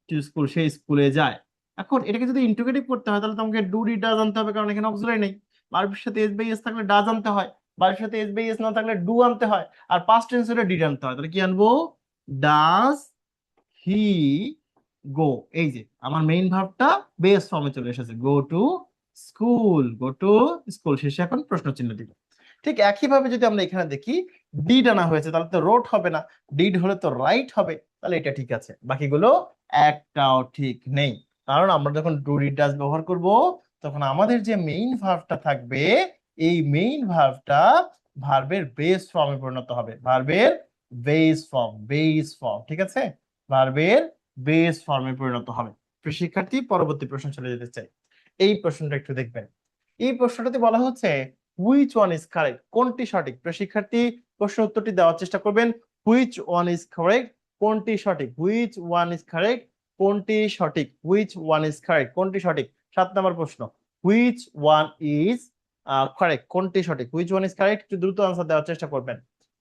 to school, সে স্কুলে যায়। এখন এটাকে যদি ইন্টিগ্রেটিভ করতে হয়, তাহলে তো আমাকে ডু, ডিড, ডাজ আনতে হবে, কারণ এখানে অক্সিলারি নেই। ভার্বের সাথে এস বাই এস থাকলে ডাজ আনতে হয়, ভার্বের সাথে এস বাই এস না থাকলে ডু আনতে হয়, আর পাস্ট টেন্স হলে ডিড আনতে হয়। তাহলে কি আনবো? ডাজ হি গো। এই যে আমার মেইন ভার্বটা বেস ফর্মে চলে এসেছে, go to school, go to school, শেষে এখন প্রশ্ন চিহ্ন দিব। ঠিক একইভাবে যদি আমরা এখানে দেখি ডিড আনা হয়েছে, তাহলে তো রোট হবে না, ডিড হলে তো রাইট হবে। তাহলে এটা ঠিক আছে, বাকিগুলো একটাও ঠিক নেই। কারণ আমরা যখন ডু, ডিড, ডাজ ব্যবহার করব, তখন আমাদের যে মেইন ভার্বটা থাকবে, এই মেইন ভার্বটা ভার্বের বেস ফর্মে পরিণত হবে, ভার্বের বেস ফর্ম, বেস ফর্ম, ঠিক আছে? ভার্বের বেস ফর্মে পরিণত হবে। প্রিয় শিক্ষার্থী পরবর্তী প্রশ্ন চলে যেতে চাই। এই প্রশ্নটা একটু দেখবেন। এই প্রশ্নটাতে বলা হচ্ছে হুইচ ওয়ান ইজ কারেক্ট, কোনটি সঠিক? প্রিয় শিক্ষার্থী প্রশ্ন উত্তরটি দেওয়ার চেষ্টা করবেন। হুইচ ওয়ান ইজ কারেক্ট, কোনটি সঠিক? হুইচ ওয়ান ইজ কারেক্ট, কোনটি সঠিক? হুইচ ওয়ান ইজ কারেক্ট, কোনটি সঠিক? 7 নম্বর প্রশ্ন, হুইচ ওয়ান ইজ কারেক্ট, কোনটি সঠিক? হুইচ ওয়ান ইজ কারেক্ট, একটু দ্রুত আনসার দেওয়ার চেষ্টা করবেন।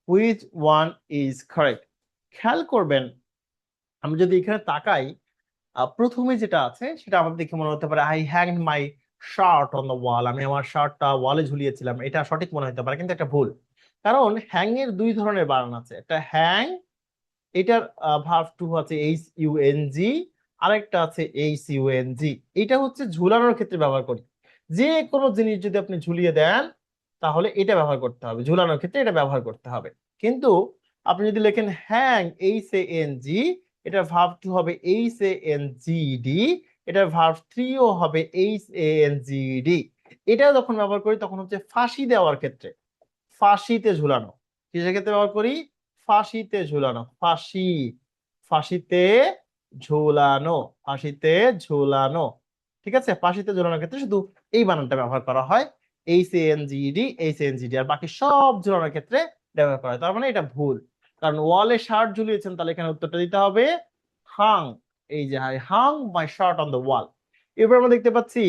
Which one is correct. খেয়াল করবেন আমি যদি এখানে তাকাই, প্রথমে যেটা আছে সেটা আমাদের দেখে মনে হতে পারে I hanged my shirt on the wall, আমি আমার শার্টটা ওয়ালে ঝুলিয়েছিলাম, এটা সঠিক মনে হতে পারে, কিন্তু এটা ভুল। কারণ হ্যাং এর দুই ধরনের বানান আছে, একটা হ্যাং, এটার ভার্ব টু আছে এইচ ইউ এন জি, আরেকটা আছে এইচ ইউ এন জি। এটা হচ্ছে ঝুলানোর ক্ষেত্রে ব্যবহার করি। যে কোনো জিনিস যদি আপনি ঝুলিয়ে দেন, তাহলে এটা ব্যবহার করতে হবে, ঝুলানোর ক্ষেত্রে এটা ব্যবহার করতে হবে। কিন্তু আপনি যদি লেখেন hang H A N G, এটার ভার্ব টু হবে H A N G D, এটার ভার্ব থ্রিও হবে H A N G D. এটা যখন ব্যবহার করি তখন হচ্ছে ফাঁসি দেওয়ার ক্ষেত্রে, ফাঁসিতে ঝুলানো। কিসের ক্ষেত্রে ব্যবহার করি? ফাঁসিতে ঝুলানো, ফাঁসি, ফাঁসিতে ঝুলানো, ফাঁসিতে ঝুলানো। ঠিক আছে, ফাঁসিতে ঝুলানোর ক্ষেত্রে শুধু এই বানানটা ব্যবহার করা হয়, HANGED, HANGD, আর বাকি সব ঝুলানোর ক্ষেত্রে ব্যবহার করা হয়। তার মানে এটা ভুল, কারণ ওয়ালে শার্ট ঝুলিয়েছেন, তাহলে এখানে উত্তরটা দিতে হবে হাং। এই যে I hang my shirt on the wall. এরপর আমরা দেখতে পাচ্ছি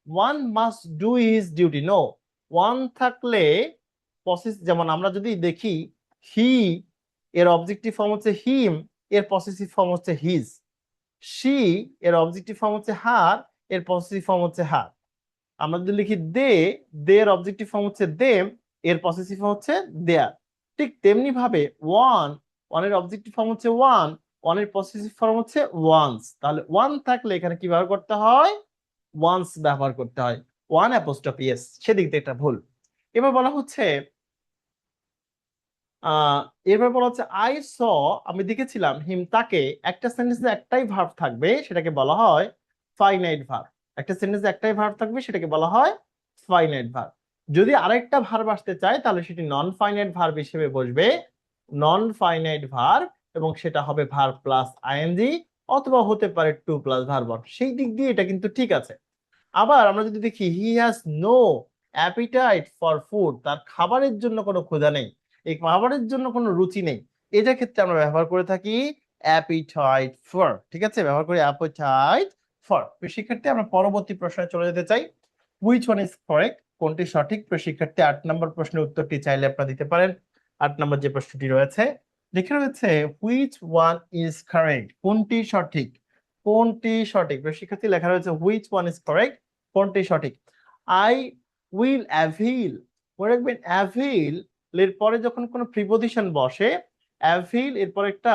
one must do his duty. No, one থাকলে যেমন আমরা যদি দেখি হি এর অবজেক্টিভ ফর্ম হচ্ছে হিম, এর পসেসিভ ফর্ম হচ্ছে হিজ। শি এর অবজেক্টিভ ফর্ম হচ্ছে হার, এর পসেসিভ ফর্ম হচ্ছে হার। আমরা যদি লিখি দে, দে এর অবজেক্টিভ ফর্ম হচ্ছে দেম, এর পসেসিভ ফর্ম হচ্ছে দেয়ার। ঠিক তেমনি ভাবে ওয়ান, ওয়ানের অবজেক্টিভ ফর্ম হচ্ছে ওয়ান, ওয়ানের পসেসিভ ফর্ম হচ্ছে ওয়ান্স। তাহলে ওয়ান থাকলে এখানে কি ব্যবহার করতে হয়? ওয়ান্স ব্যবহার করতে হয়, ওয়ান অ্যাপোস্ট্রফি এস। সেদিক থেকে এটা ভুল। এবার বলা হচ্ছে আহ এরপর বলা হচ্ছে আই স, আমি দেখেছিলাম, হিম তাকে। একটা সেন্টেন্সে একটাই ভার্ব থাকবে, সেটাকে বলা হয় ফাইনাইট ভার্ব। একটা সেন্টেন্সে একটাই ভার্ব থাকবে, সেটাকে বলা হয় ফাইনাইট ভার্ব। যদি আরেকটা ভার্ব আসতে চায় তাহলে সেটি নন ফাইনাইট ভার্ব হিসেবে বসবে, নন ফাইনাইট ভার্ব, এবং সেটা হবে ভার্ব প্লাস আইএনজি, অথবা হতে পারে টু প্লাস ভার্ব। সেই দিক দিয়ে এটা কিন্তু ঠিক আছে। আবার আমরা যদি দেখি he has no appetite for food, তার খাবারের জন্য কোনো ক্ষুধা নেই, এই খাবারের জন্য কোনো রুচি নেই, এটার ক্ষেত্রে আমরা ব্যবহার করে থাকি অ্যাপিটাইট ফর। ঠিক আছে, ব্যবহার করি অ্যাপিটাইট ফর। শিক্ষার্থী, আমরা পরবর্তী প্রশ্নে চলে যেতে চাই। হুইচ ওয়ান ইজ কারেক্ট, কোনটি সঠিক? শিক্ষার্থী, 8 নম্বর প্রশ্নের উত্তরটি চাইলে আপনারা দিতে পারেন। 8 নম্বর যে প্রশ্নটি রয়েছে, লিখে রয়েছে হুইচ ওয়ান ইজ কারেক্ট, কোনটি সঠিক, কোনটি সঠিক। শিক্ষার্থী, লেখা রয়েছে হুইচ ওয়ান ইজ কারেক্ট, কোনটি সঠিক। আই উইল অ্যাভিল, মনে রাখবেন অ্যাভিল এর পরে যখন কোনো প্রিপজিশন বসে, অ্যাভিল এরপর একটা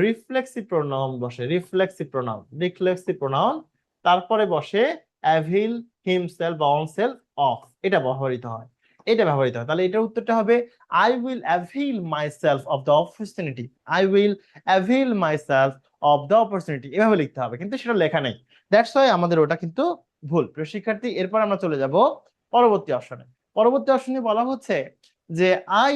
রিফ্লেক্সিভ প্রোনাউন বসে, রিফ্লেক্সিভ প্রোনাউন, রিফ্লেক্সিভ প্রোনাউন, তারপরে বসে অ্যাভিল হিমসেলফ বা অনসেলফ অফ, এটা ব্যবহৃত হয়, এটা ব্যবহৃত হয়। তাহলে এটার উত্তরটা হবে I will অ্যাভিল myself of the opportunity, I will অ্যাভিল myself of the opportunity, এভাবে লিখতে হবে, কিন্তু সেটা লেখা নেই। দ্যাটস ওয়াই আমাদের ওটা কিন্তু ভুল। প্রিয় শিক্ষার্থী, এরপর আমরা চলে যাব পরবর্তী অপশনে। পরবর্তী অপশনে বলা হচ্ছে যে I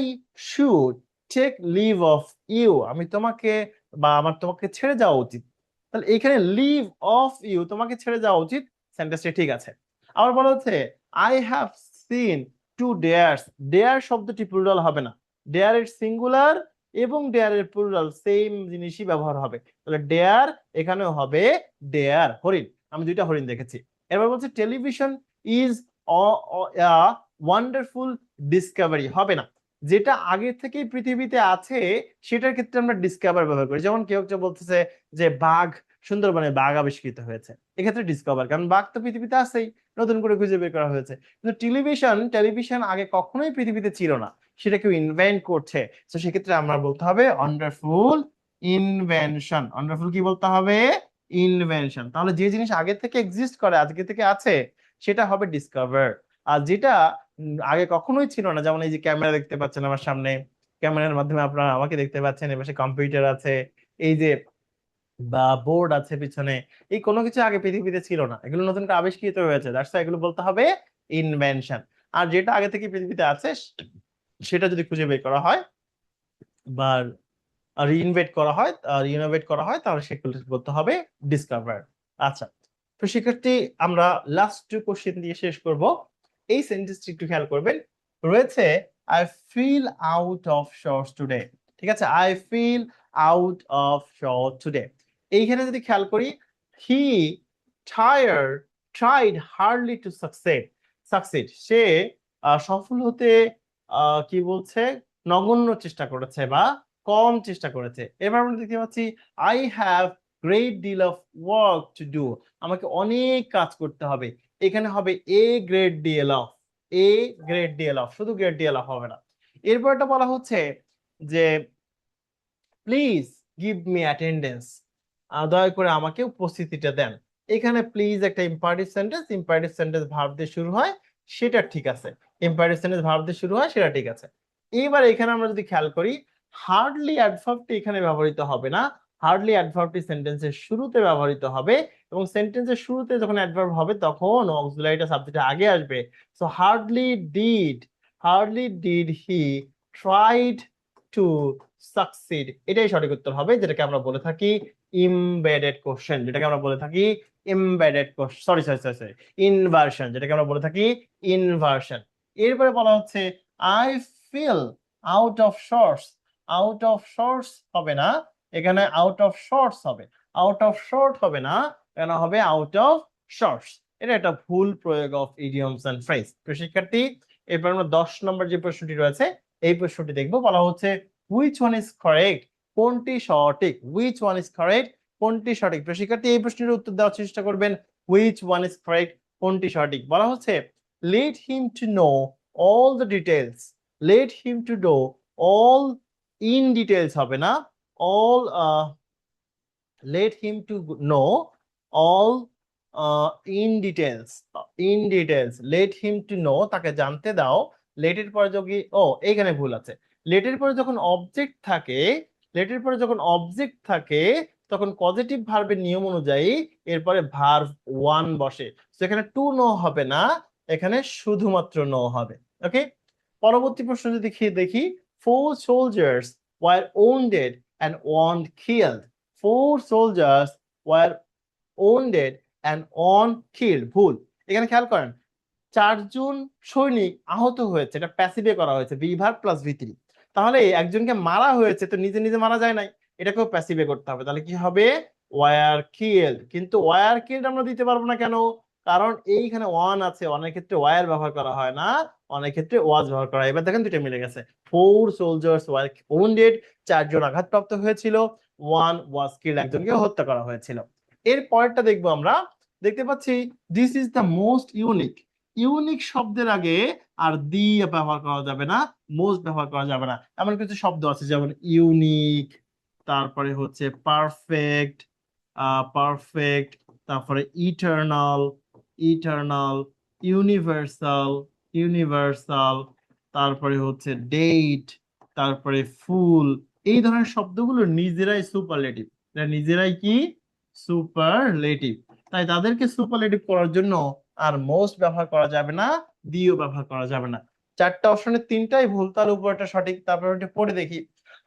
should take leave of you, আমি তোমাকে বা আমার তোমাকে ছেড়ে যাওয়া উচিত। তাহলে এখানে লিভ অফ ইউ, তোমাকে ছেড়ে যাওয়া উচিত, সেন্টেন্সটা ঠিক আছে। আবার বলা হচ্ছে I have seen two dares, dare শব্দটি প্লুরাল হবে না, ডেয়ার এর সিঙ্গুলার এবং ডেয়ার এর প্লুরাল সেম জিনিসই ব্যবহার হবে। তাহলে ডেয়ার এখানেও হবে ডেয়ার, হরিণ, আমি দুইটা হরিণ দেখেছি। এবার বলছে টেলিভিশন ইজ ওয়ান্ডারফুল ডিসকভারি, হবে না, যেটা আগে থেকেই পৃথিবীতে আছে সেটার ক্ষেত্রে আমরা ডিসকভার ব্যবহার করি। যেমন কেউ কেউ বলতেছে যে বাঘ, সুন্দরবনে বাঘ আবিষ্কৃত হয়েছে, এক্ষেত্রে ডিসকভার, কারণ বাঘ তো পৃথিবীতে আছেই, নতুন করে খুঁজে বের করা হয়েছে। কিন্তু টেলিভিশন, টেলিভিশন আগে কখনোই পৃথিবীতে ছিল না, সেটা কেউ ইনভেন্ট করছে। তো সেক্ষেত্রে আমরা বলতে হবে ওয়ান্ডারফুল ইনভেনশন। ওয়ান্ডারফুল কি বলতে হবে? ইনভেনশন। তাহলে যে জিনিস আগে থেকে এক্সিস্ট করে, আজকে থেকে আছে, সেটা হবে ডিসকভার। আর যেটা আগে কখনোই ছিল না, যেমন এই যে ক্যামেরা দেখতে পাচ্ছেন আমার সামনে, ক্যামেরার মাধ্যমে আপনারা আমাকে দেখতে পাচ্ছেন, এপাশে কম্পিউটার আছে, এই যে বা বোর্ড আছে পিছনে, এই কোনো কিছু আগে পৃথিবীতে ছিল না, এগুলো নতুন করে আবিষ্কৃত হয়েছে, দ্যাটস ওয়াই এগুলো বলতে হবে ইনভেনশন। আর যেটা আগে থেকে পৃথিবীতে আছে সেটা যদি খুঁজে বের করা হয় বা রিইনভেন্ট করা হয়, রিনোভেট করা হয়, তাহলে সেগুলো বলতে হবে ডিসকভার। আচ্ছা, তো শিক্ষার্থী, আমরা লাস্ট 2 কোশ্চেন দিয়ে শেষ করব। এই সেন্টেন্সটি একটু খেয়াল করবেন, রয়েছে I feel out of sorts today. ঠিক আছে, I feel out of sort today. এইখানে যদি খেয়াল করি, he tire tried hardly to succeed, সে সফল হতে কি বলছে, নগণ্য চেষ্টা করেছে বা কম চেষ্টা করেছে। এবার আমরা দেখতে পাচ্ছি I have great deal of work to do, আমাকে অনেক কাজ করতে হবে, এখানে হবে a great deal of, a great deal of, শুধু গ্রেট ডিল অফ হবে না। এরপর এটা বলা হচ্ছে যে প্লিজ গিভ মি অ্যাটেন্ডেন্স, দয়া করে আমাকে উপস্থিতিটা দেন। এখানে প্লিজ একটা imperative sentence, imperative sentence verb দিয়ে শুরু হয়, সেটা ঠিক আছে, ইম্পারেটিভ সেন্টেন্স ভার্ব দিয়ে শুরু হয়, সেটা ঠিক আছে। এবার এখানে আমরা যদি খেয়াল করি, হার্ডলি অ্যাডভার্বটি এখানে ব্যবহৃত হবে না, হার্ডলি অ্যাডভার্বটি সেন্টেন্সের শুরুতে ব্যবহৃত হবে, এবং সেন্টেন্সের শুরুতে যখন অ্যাডভার্ব হবে তখন অক্সিলারিটা সাবজেক্টের আগে আসবে। So hardly did he tried to succeed, এটাই সঠিক উত্তর হবে, যেটাকে আমরা বলে থাকি ইমবেডেড কোশ্চেন, যেটাকে আমরা বলে থাকি embedded question, sorry sorry sorry sorry inversion, যেটাকে আমরা বলে থাকি ইনভার্সন। এরপরে বলা হচ্ছে I feel out of sorts. Out of sorts হবে না, এখানে আউট অফ শর্টস হবে। আউট অফ শর্ট হবে না, এখানে হবে আউট অফ শর্টস। এটা একটা ভুল প্রয়োগ অফ ইডিয়মস এন্ড ফ্রেজ। তো শিক্ষার্থী, এরপর আমরা 10 নম্বর যে প্রশ্নটি রয়েছে এই প্রশ্নটি দেখবো। বলা হচ্ছে হুইচ ওয়ান ইজ কারেক্ট, কোনটি সঠিক। হুইচ ওয়ান ইজ কারেক্ট, কোনটি সঠিক। তো শিক্ষার্থী এই প্রশ্নের উত্তর দেওয়ার চেষ্টা করবেন। হুইচ ওয়ান ইজ কারেক্ট, কোনটি সঠিক। বলা হচ্ছে let him to know all the details. Let him to know all in details হবে না, all let him to know all in details let him to know, তাকে জানতে দাও। লেটের পরে যদি এইখানে ভুল আছে। লেটের পরে যখন অবজেক্ট থাকে, লেটের পরে যখন অবজেক্ট থাকে তখন পজিটিভ ভার্বের নিয়ম অনুযায়ী এরপরে ভার্ব ওয়ান বসে। সেখানে টু নো হবে না, এখানে শুধুমাত্র নো হবে। ওকে, পরবর্তী প্রশ্ন যদি দেখি 4 soldiers were wounded and one killed. 4 soldiers were wounded and one killed. ভুল। এখানে খেয়াল করেন 4 জন সৈনিক আহত হয়েছে, এটা প্যাসিভে করা হয়েছে, বি ভার্ব প্লাস ভি3। তাহলে একজনকে মারা হয়েছে তো নিজে নিজে মারা যায় নাই, এটাকেও প্যাসিভে করতে হবে। তাহলে কি হবে ওয়ার কিল্ড। কিন্তু ওয়ার কিল্ড আমরা দিতে পারবো না, কেন? কারণ এইখানে ওয়ান আছে, অনেক ক্ষেত্রে ওয়ার ব্যবহার করা হয় না, অনেক ক্ষেত্রে ওয়াজ ব্যবহার করা হয়। এবার দেখেন দুটো মিলে গেছে। 4 soldiers were wounded, 4 জন আঘাতপ্রাপ্ত হয়েছিল, ওয়ান ওয়াজ কিল্ড, একজনকে হত্যা করা হয়েছিল। এর পরেরটা দেখবো আমরা। দেখতে পাচ্ছি this is the most unique. Unique শব্দের আগে আর দি ব্যবহার করা যাবে না, মোস্ট ব্যবহার করা যাবে না। এমন কিছু শব্দ আছে যেমন ইউনিক, তারপরে হচ্ছে পারফেক্ট, পারফেক্ট, তারপরে ইটারনাল, ইটারনাল, ইউনিভার্সাল, ইউনিভার্সাল, তারপরে হচ্ছে ডেট, তারপরে ফুল। এই ধরনের শব্দগুলো নিজেরাই সুপারলেটিভ, নিজেরাই কি সুপারলেটিভ। তাই তাদেরকে সুপারলেটিভ করার জন্য আর মোস্ট ব্যবহার করা যাবে না, দিও ব্যবহার করা যাবে না। 4টা অপশনের 3টাই ভুল, তার উপরটা সঠিক। তারপর ওটা পড়ে দেখি।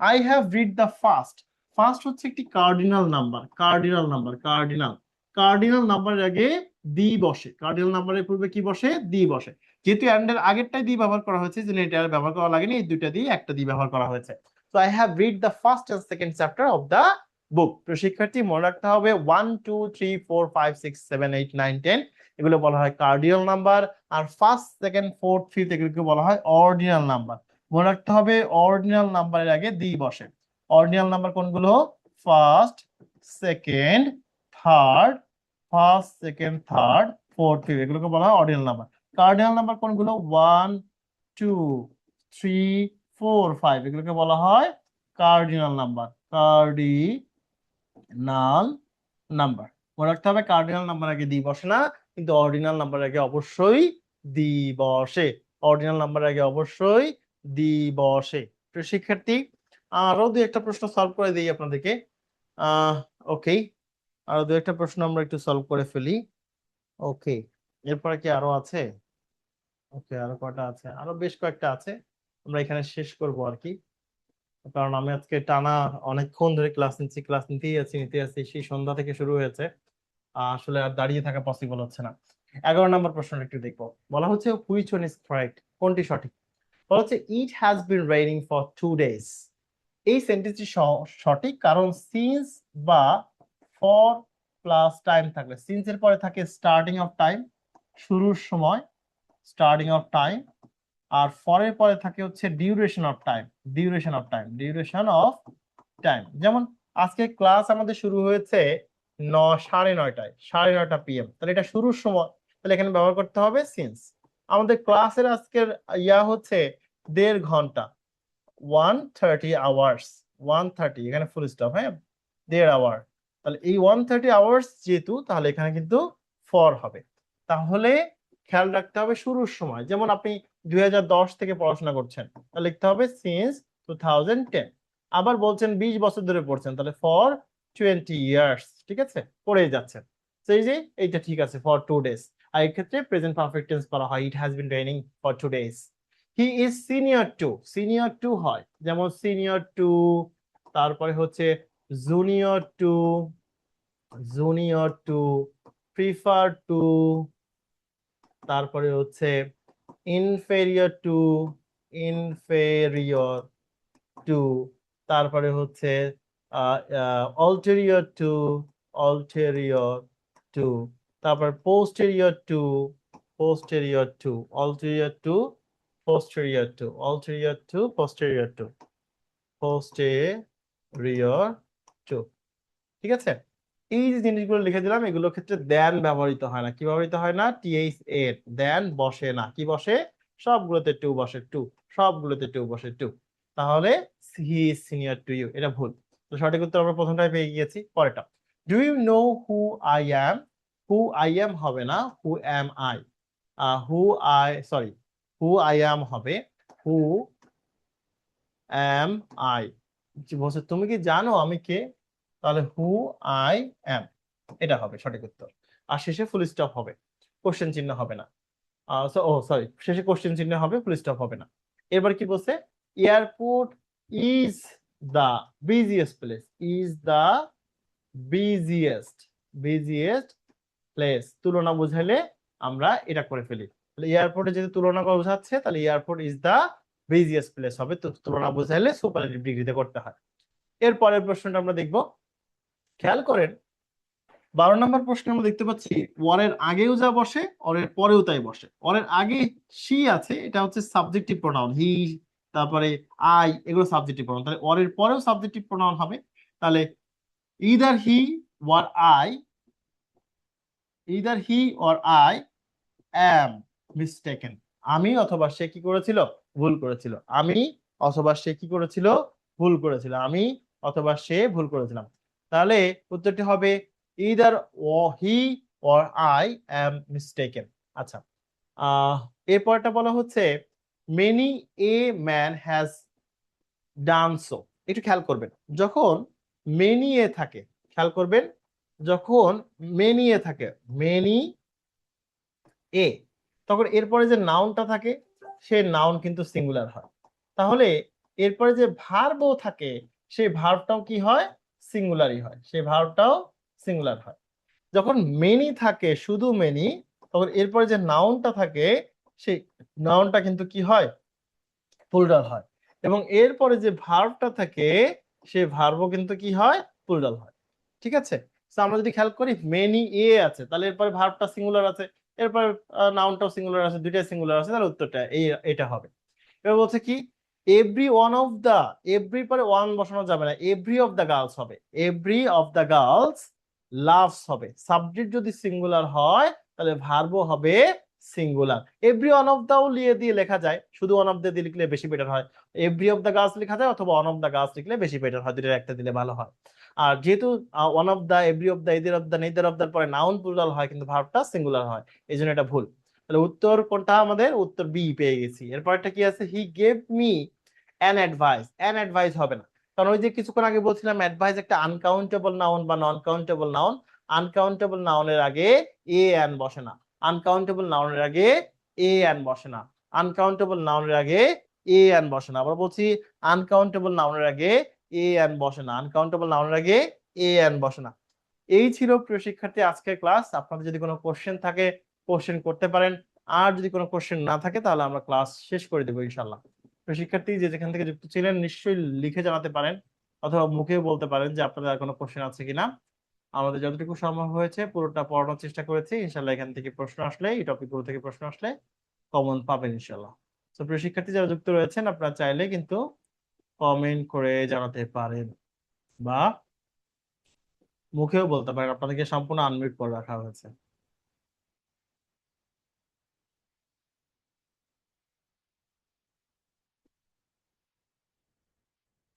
I have read the first. First হচ্ছে একটি cardinal number, cardinal number, cardinal. Cardinal নাম্বারের আগে দি বসে, কার্ডিনাল নাম্বারের পূর্বে কি বসে? দি বসে। যেহেতু এন্ড এর আগেরটাই দি ব্যবহার করা হয়েছে, যেন এটা আর ব্যবহার করা লাগেনি, এই দুইটা দিয়ে একটা দি ব্যবহার করা হয়েছে। So I have read the first and second chapter of the book. তো শিক্ষার্থী মনে রাখতে হবে 1 2 3 4 5 6 7 8 9 10 এগুলো বলা হয় কার্ডিনাল নাম্বার, আর ফার্স্ট সেকেন্ড ফোর্থ ফিফথ এগুলোকে বলা হয় অর্ডিনাল নাম্বার। মনে রাখতে হবে অর্ডিনাল নাম্বারের আগে দি বসে। অর্ডিনাল নাম্বার কোনগুলো? First, second, third, first second third fourth fifth, এগুলোকে বলা হয় অর্ডিনাল নাম্বার। কার্ডিনাল নাম্বার কোনগুলো? 1 2 3 4 5, এগুলোকে বলা হয় কার্ডিনাল নাম্বার, কার্ডিনাল নাম্বার। মনে রাখতে হবে কার্ডিনাল নাম্বার আগে দি বসে না, কিন্তু অর্ডিনাল নাম্বার আগে অবশ্যই দি বসে। অর্ডিনাল নাম্বার আগে অবশ্যই দি বসে। তো শিক্ষার্থী, আরো দুই একটা প্রশ্ন সলভ করে দিই আপনাদেরকে। ওকে, আরো দুই একটা প্রশ্ন আমরা একটু সলভ করে ফেলি। ওকে, এরপরে কি আরো আছে? ওকে, আরো কয়টা আছে? আরো বেশ কয়েকটা আছে, আমরা এখানে শেষ করব আর কি। কারণ আমি আজকে টানা অনেকক্ষণ ধরে ক্লাস নিচ্ছি, ক্লাস নিতে আছি, সেই সন্ধ্যা থেকে শুরু হয়েছে। আসলে আর দাঁড়িয়ে থাকা পসিবল হচ্ছে না। 11 নম্বর প্রশ্নটা একটু দেখবো। বলা হচ্ছে হুইচ ওয়ান ইজ কারেক্ট, কোনটি সঠিক। বলা হচ্ছে ইট has been raining for 2 days। এই সেন্টেন্সটি সঠিক, কারণ সিন্স বা ফর প্লাস টাইম থাকলে, সিন্স এর পরে থাকে স্টার্টিং অফ টাইম, শুরুর সময়, স্টার্টিং অফ টাইম, আর ফরের পরে থাকে হচ্ছে duration of time, duration of time, duration of time. যেমন আজকে ক্লাস আমাদের শুরু হয়েছে 9:30টায়, 9:30 PM, তাহলে এটা শুরুর সময়, তাহলে এখানে ব্যবহার করতে হবে সিন্স। আমাদের ক্লাসের আজকের হচ্ছে 1.5 ঘন্টা, 130 আওয়ার্স, 130, এখানে ফুল স্টপ, হ্যাঁ, 1.5 আওয়ার। তাহলে এই 130 আওয়ার্স যেহেতু, তাহলে এখানে কিন্তু ফর হবে। তাহলে খেয়াল রাখতে হবে শুরুর সময়। যেমন আপনি 2010 থেকে পড়াশোনা করছেন, তাহলে লিখতে হবে সিন্স 2010। আবার বলছেন 20 বছর ধরে পড়ছেন, তাহলে ফর 20 ইয়ার্স, ঠিক আছে, পড়ে যাচ্ছেন। তো এই যে এইটা ঠিক আছে, ফর 2 ডেজ। আর এই ক্ষেত্রে প্রেজেন্ট পারফেক্ট টেন্স বলা হয় it has been raining for 2 days. He is senior to, senior to হয় যেমন সিনিয়র টু, তারপরে হচ্ছে junior to, junior to, prefer to, তারপরে হচ্ছে ইনফেরিয়র টু, ইনফেরিয়র টু, তারপরে হচ্ছে অল্টেরিয়র টু, অল্টেরিয়র টু, তারপর posterior to, posterior to, anterior to, posterior to, anterior to, posterior to, posterior to, ঠিক আছে। এই যে জিনিসগুলো লিখে দিলাম, এগুলোর ক্ষেত্রে দেন ব্যবহৃত হয় না। কি ব্যবহৃত হয় না? টিএইচ এর দেন বসে না। কি বসে? সবগুলোতে টু বসে, টু, সবগুলোতে টু বসে, টু। তাহলে he is senior to you, এটা ভুল। তো সঠিক উত্তর আমরা প্রথমটাই পেয়ে গিয়েছি। পরেরটা, do you know who I am? Who I am হবে না, who am I. Who I, sorry, who I am হবে হু অ্যাম আই। বলছে তুমি কি জানো আমি কে? তাহলে হু আই অ্যাম, এটা হবে সঠিক উত্তর। আর শেষে ফুল স্টপ হবে, কোশ্চেন চিহ্ন হবে না। ও সরি, শেষে কোশ্চেন চিহ্ন হবে, ফুল স্টপ হবে না। এবার কি বলছে? Airport is the biggest place, is the biggest, biggest place. তুলনা বুঝাইলে আমরা এটা করে ফেলি। তাহলে এয়ারপোর্টে যদি তুলনা করা বোঝাচ্ছে, তাহলে airport is the biggest place হবে। তো তুলনা বুঝাইলে সুপারলেটিভ ডিগ্রিতে করতে হয়। এর পরের প্রশ্নটা আমরা দেখব, খেয়াল করেন 12 নম্বর প্রশ্নে আমরা দেখতে পাচ্ছি ওয়ারের আগেও যা বসে অরের পরেও তাই বসে। অরের আগে সি আছে, এটা হচ্ছে সাবজেক্টিভ প্রোনাউন, হি, তারপরে আই, এগুলো সাবজেক্টিভ প্রোনাউন। তাহলে অরের পরেও সাবজেক্টিভ প্রোনাউন হবে। তাহলে either he war I, either he or I am mistaken. আমি অথবা সে কি করেছিল? ভুল করেছিল। আমি অথবা সে কি করেছিল? ভুল করেছিল। আমি অথবা সে ভুল করেছিলাম। তাহলে উত্তরটি হবে either he or I am mistaken. আচ্ছা, এরপরটা বলা হচ্ছে many a man has done so. একটু খেয়াল করবেন, যখন মেনি এ থাকে, খেয়াল করবেন, যখন মেনি এ থাকে, মেনি এ, তখন এরপরে যে নাউনটা থাকে সে নাউন কিন্তু সিঙ্গুলার হয়। তাহলে এরপরে যে ভার্বও থাকে সেই ভার্বটাও কি হয়? সিঙ্গুলারই হয়, সেই ভার্বটাও সিঙ্গুলার হয়। যখন মেনি থাকে, শুধু মেনি, তখন এরপরে যে নাউনটা থাকে সেই নাউনটা কিন্তু কি হয়? প্লুরাল হয়। এবং এরপরে যে ভার্বটা থাকে সেই ভার্বও কিন্তু কি হয়? প্লুরাল হয়। ঠিক আছে। তো আমরা যদি খেয়াল করি মেনি এ আছে, তাহলে এরপরে ভার্বটা সিঙ্গুলার আছে, এরপরে নাউনটাও সিঙ্গুলার আছে, দুইটাই সিঙ্গুলার আছে, তাহলে উত্তরটা এটা হবে। এবার বলছে কি every one of the, every পরে ওয়ান বসানো যাবে না, এভরি অফ দা গার্লস হবে, every of the girls loves হবে। সাবজেক্ট যদি সিঙ্গুলার হয় তাহলে ভার্বও হবে সিঙ্গুলার। এভরি ওয়ান অফ দাও দিয়ে লেখা যায়, শুধু ওয়ান অফ দা দিয়ে লিখলে বেশি বেটার হয়। এভরি অফ দা গার্লস লেখা যায়, অথবা ওয়ান অফ দা গার্লস লিখলে বেশি বেটার হয়, দুটোর একটা দিলে ভালো হয়। আর যেহেতু one of the, every of the, এদের অফ দা, নেইদার অফ দার পরে নাউন প্লুরাল হয় কিন্তু ভার্বটা সিঙ্গুলার হয়, এই জন্য এটা ভুল। তাহলে উত্তর কোনটা? আমাদের উত্তর বি পেয়ে গেছি। এরপরটা কি আছে? He gave me an advice. An advice হবে না, কারণ ওই যে কিছুক্ষণ আগে বলছিলাম অ্যাডভাইস একটা আনকাউন্টেবল নাউন বা নন কাউন্টেবল নাউন। আনকাউন্টেবল নাউনের আগে এ অ্যান বসে না, আনকাউন্টেবল নাউনের আগে এ অ্যান বসে না, আনকাউন্টেবল নাউনের আগে এ অ্যান বসে না। আবার বলছি আনকাউন্টেবল নাউনের আগে এ অ্যান বসে না, আনকাউন্টেবল নাউনের আগে এ অ্যান বসে না। এই ছিল প্রিয় শিক্ষার্থী আজকের ক্লাস। আপনাদের যদি কোনো কোশ্চেন থাকে কোশ্চেন করতে পারেন, আর যদি কোনো কোশ্চেন না থাকে তাহলে আমরা ক্লাস শেষ করে দেবো ইনশাল্লাহ। প্রিয় শিক্ষার্থী যে যেখান থেকে যুক্ত ছিলেন নিশ্চয়ই লিখে জানাতে পারেন, অথবা মুখেও বলতে পারেন যে আপনাদের আর কোনো কোশ্চেন আছে কিনা। আমাদের যতটুকু সম্ভব হয়েছে পুরোটা পড়ানোর চেষ্টা করেছি। ইনশাল্লাহ এখান থেকে প্রশ্ন আসলে, এই টপিকগুলো থেকে প্রশ্ন আসলে কমন পাবেন ইনশাল্লাহ। তো প্রিয় শিক্ষার্থী যারা যুক্ত রয়েছেন আপনারা চাইলে কিন্তু কমেন্ট করে জানাতে পারেন, বা মুখেও বলতে পারেন, আপনাদেরকে সম্পূর্ণ আনমিউট করে রাখা হয়েছে।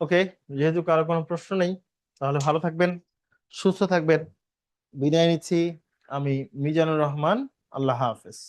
ওকে, যেহেতু কারো কোনো প্রশ্ন নেই তাহলে ভালো থাকবেন, সুস্থ থাকবেন। বিদায় নিচ্ছি। আমি মিজানুর রহমান। আল্লাহ হাফেজ।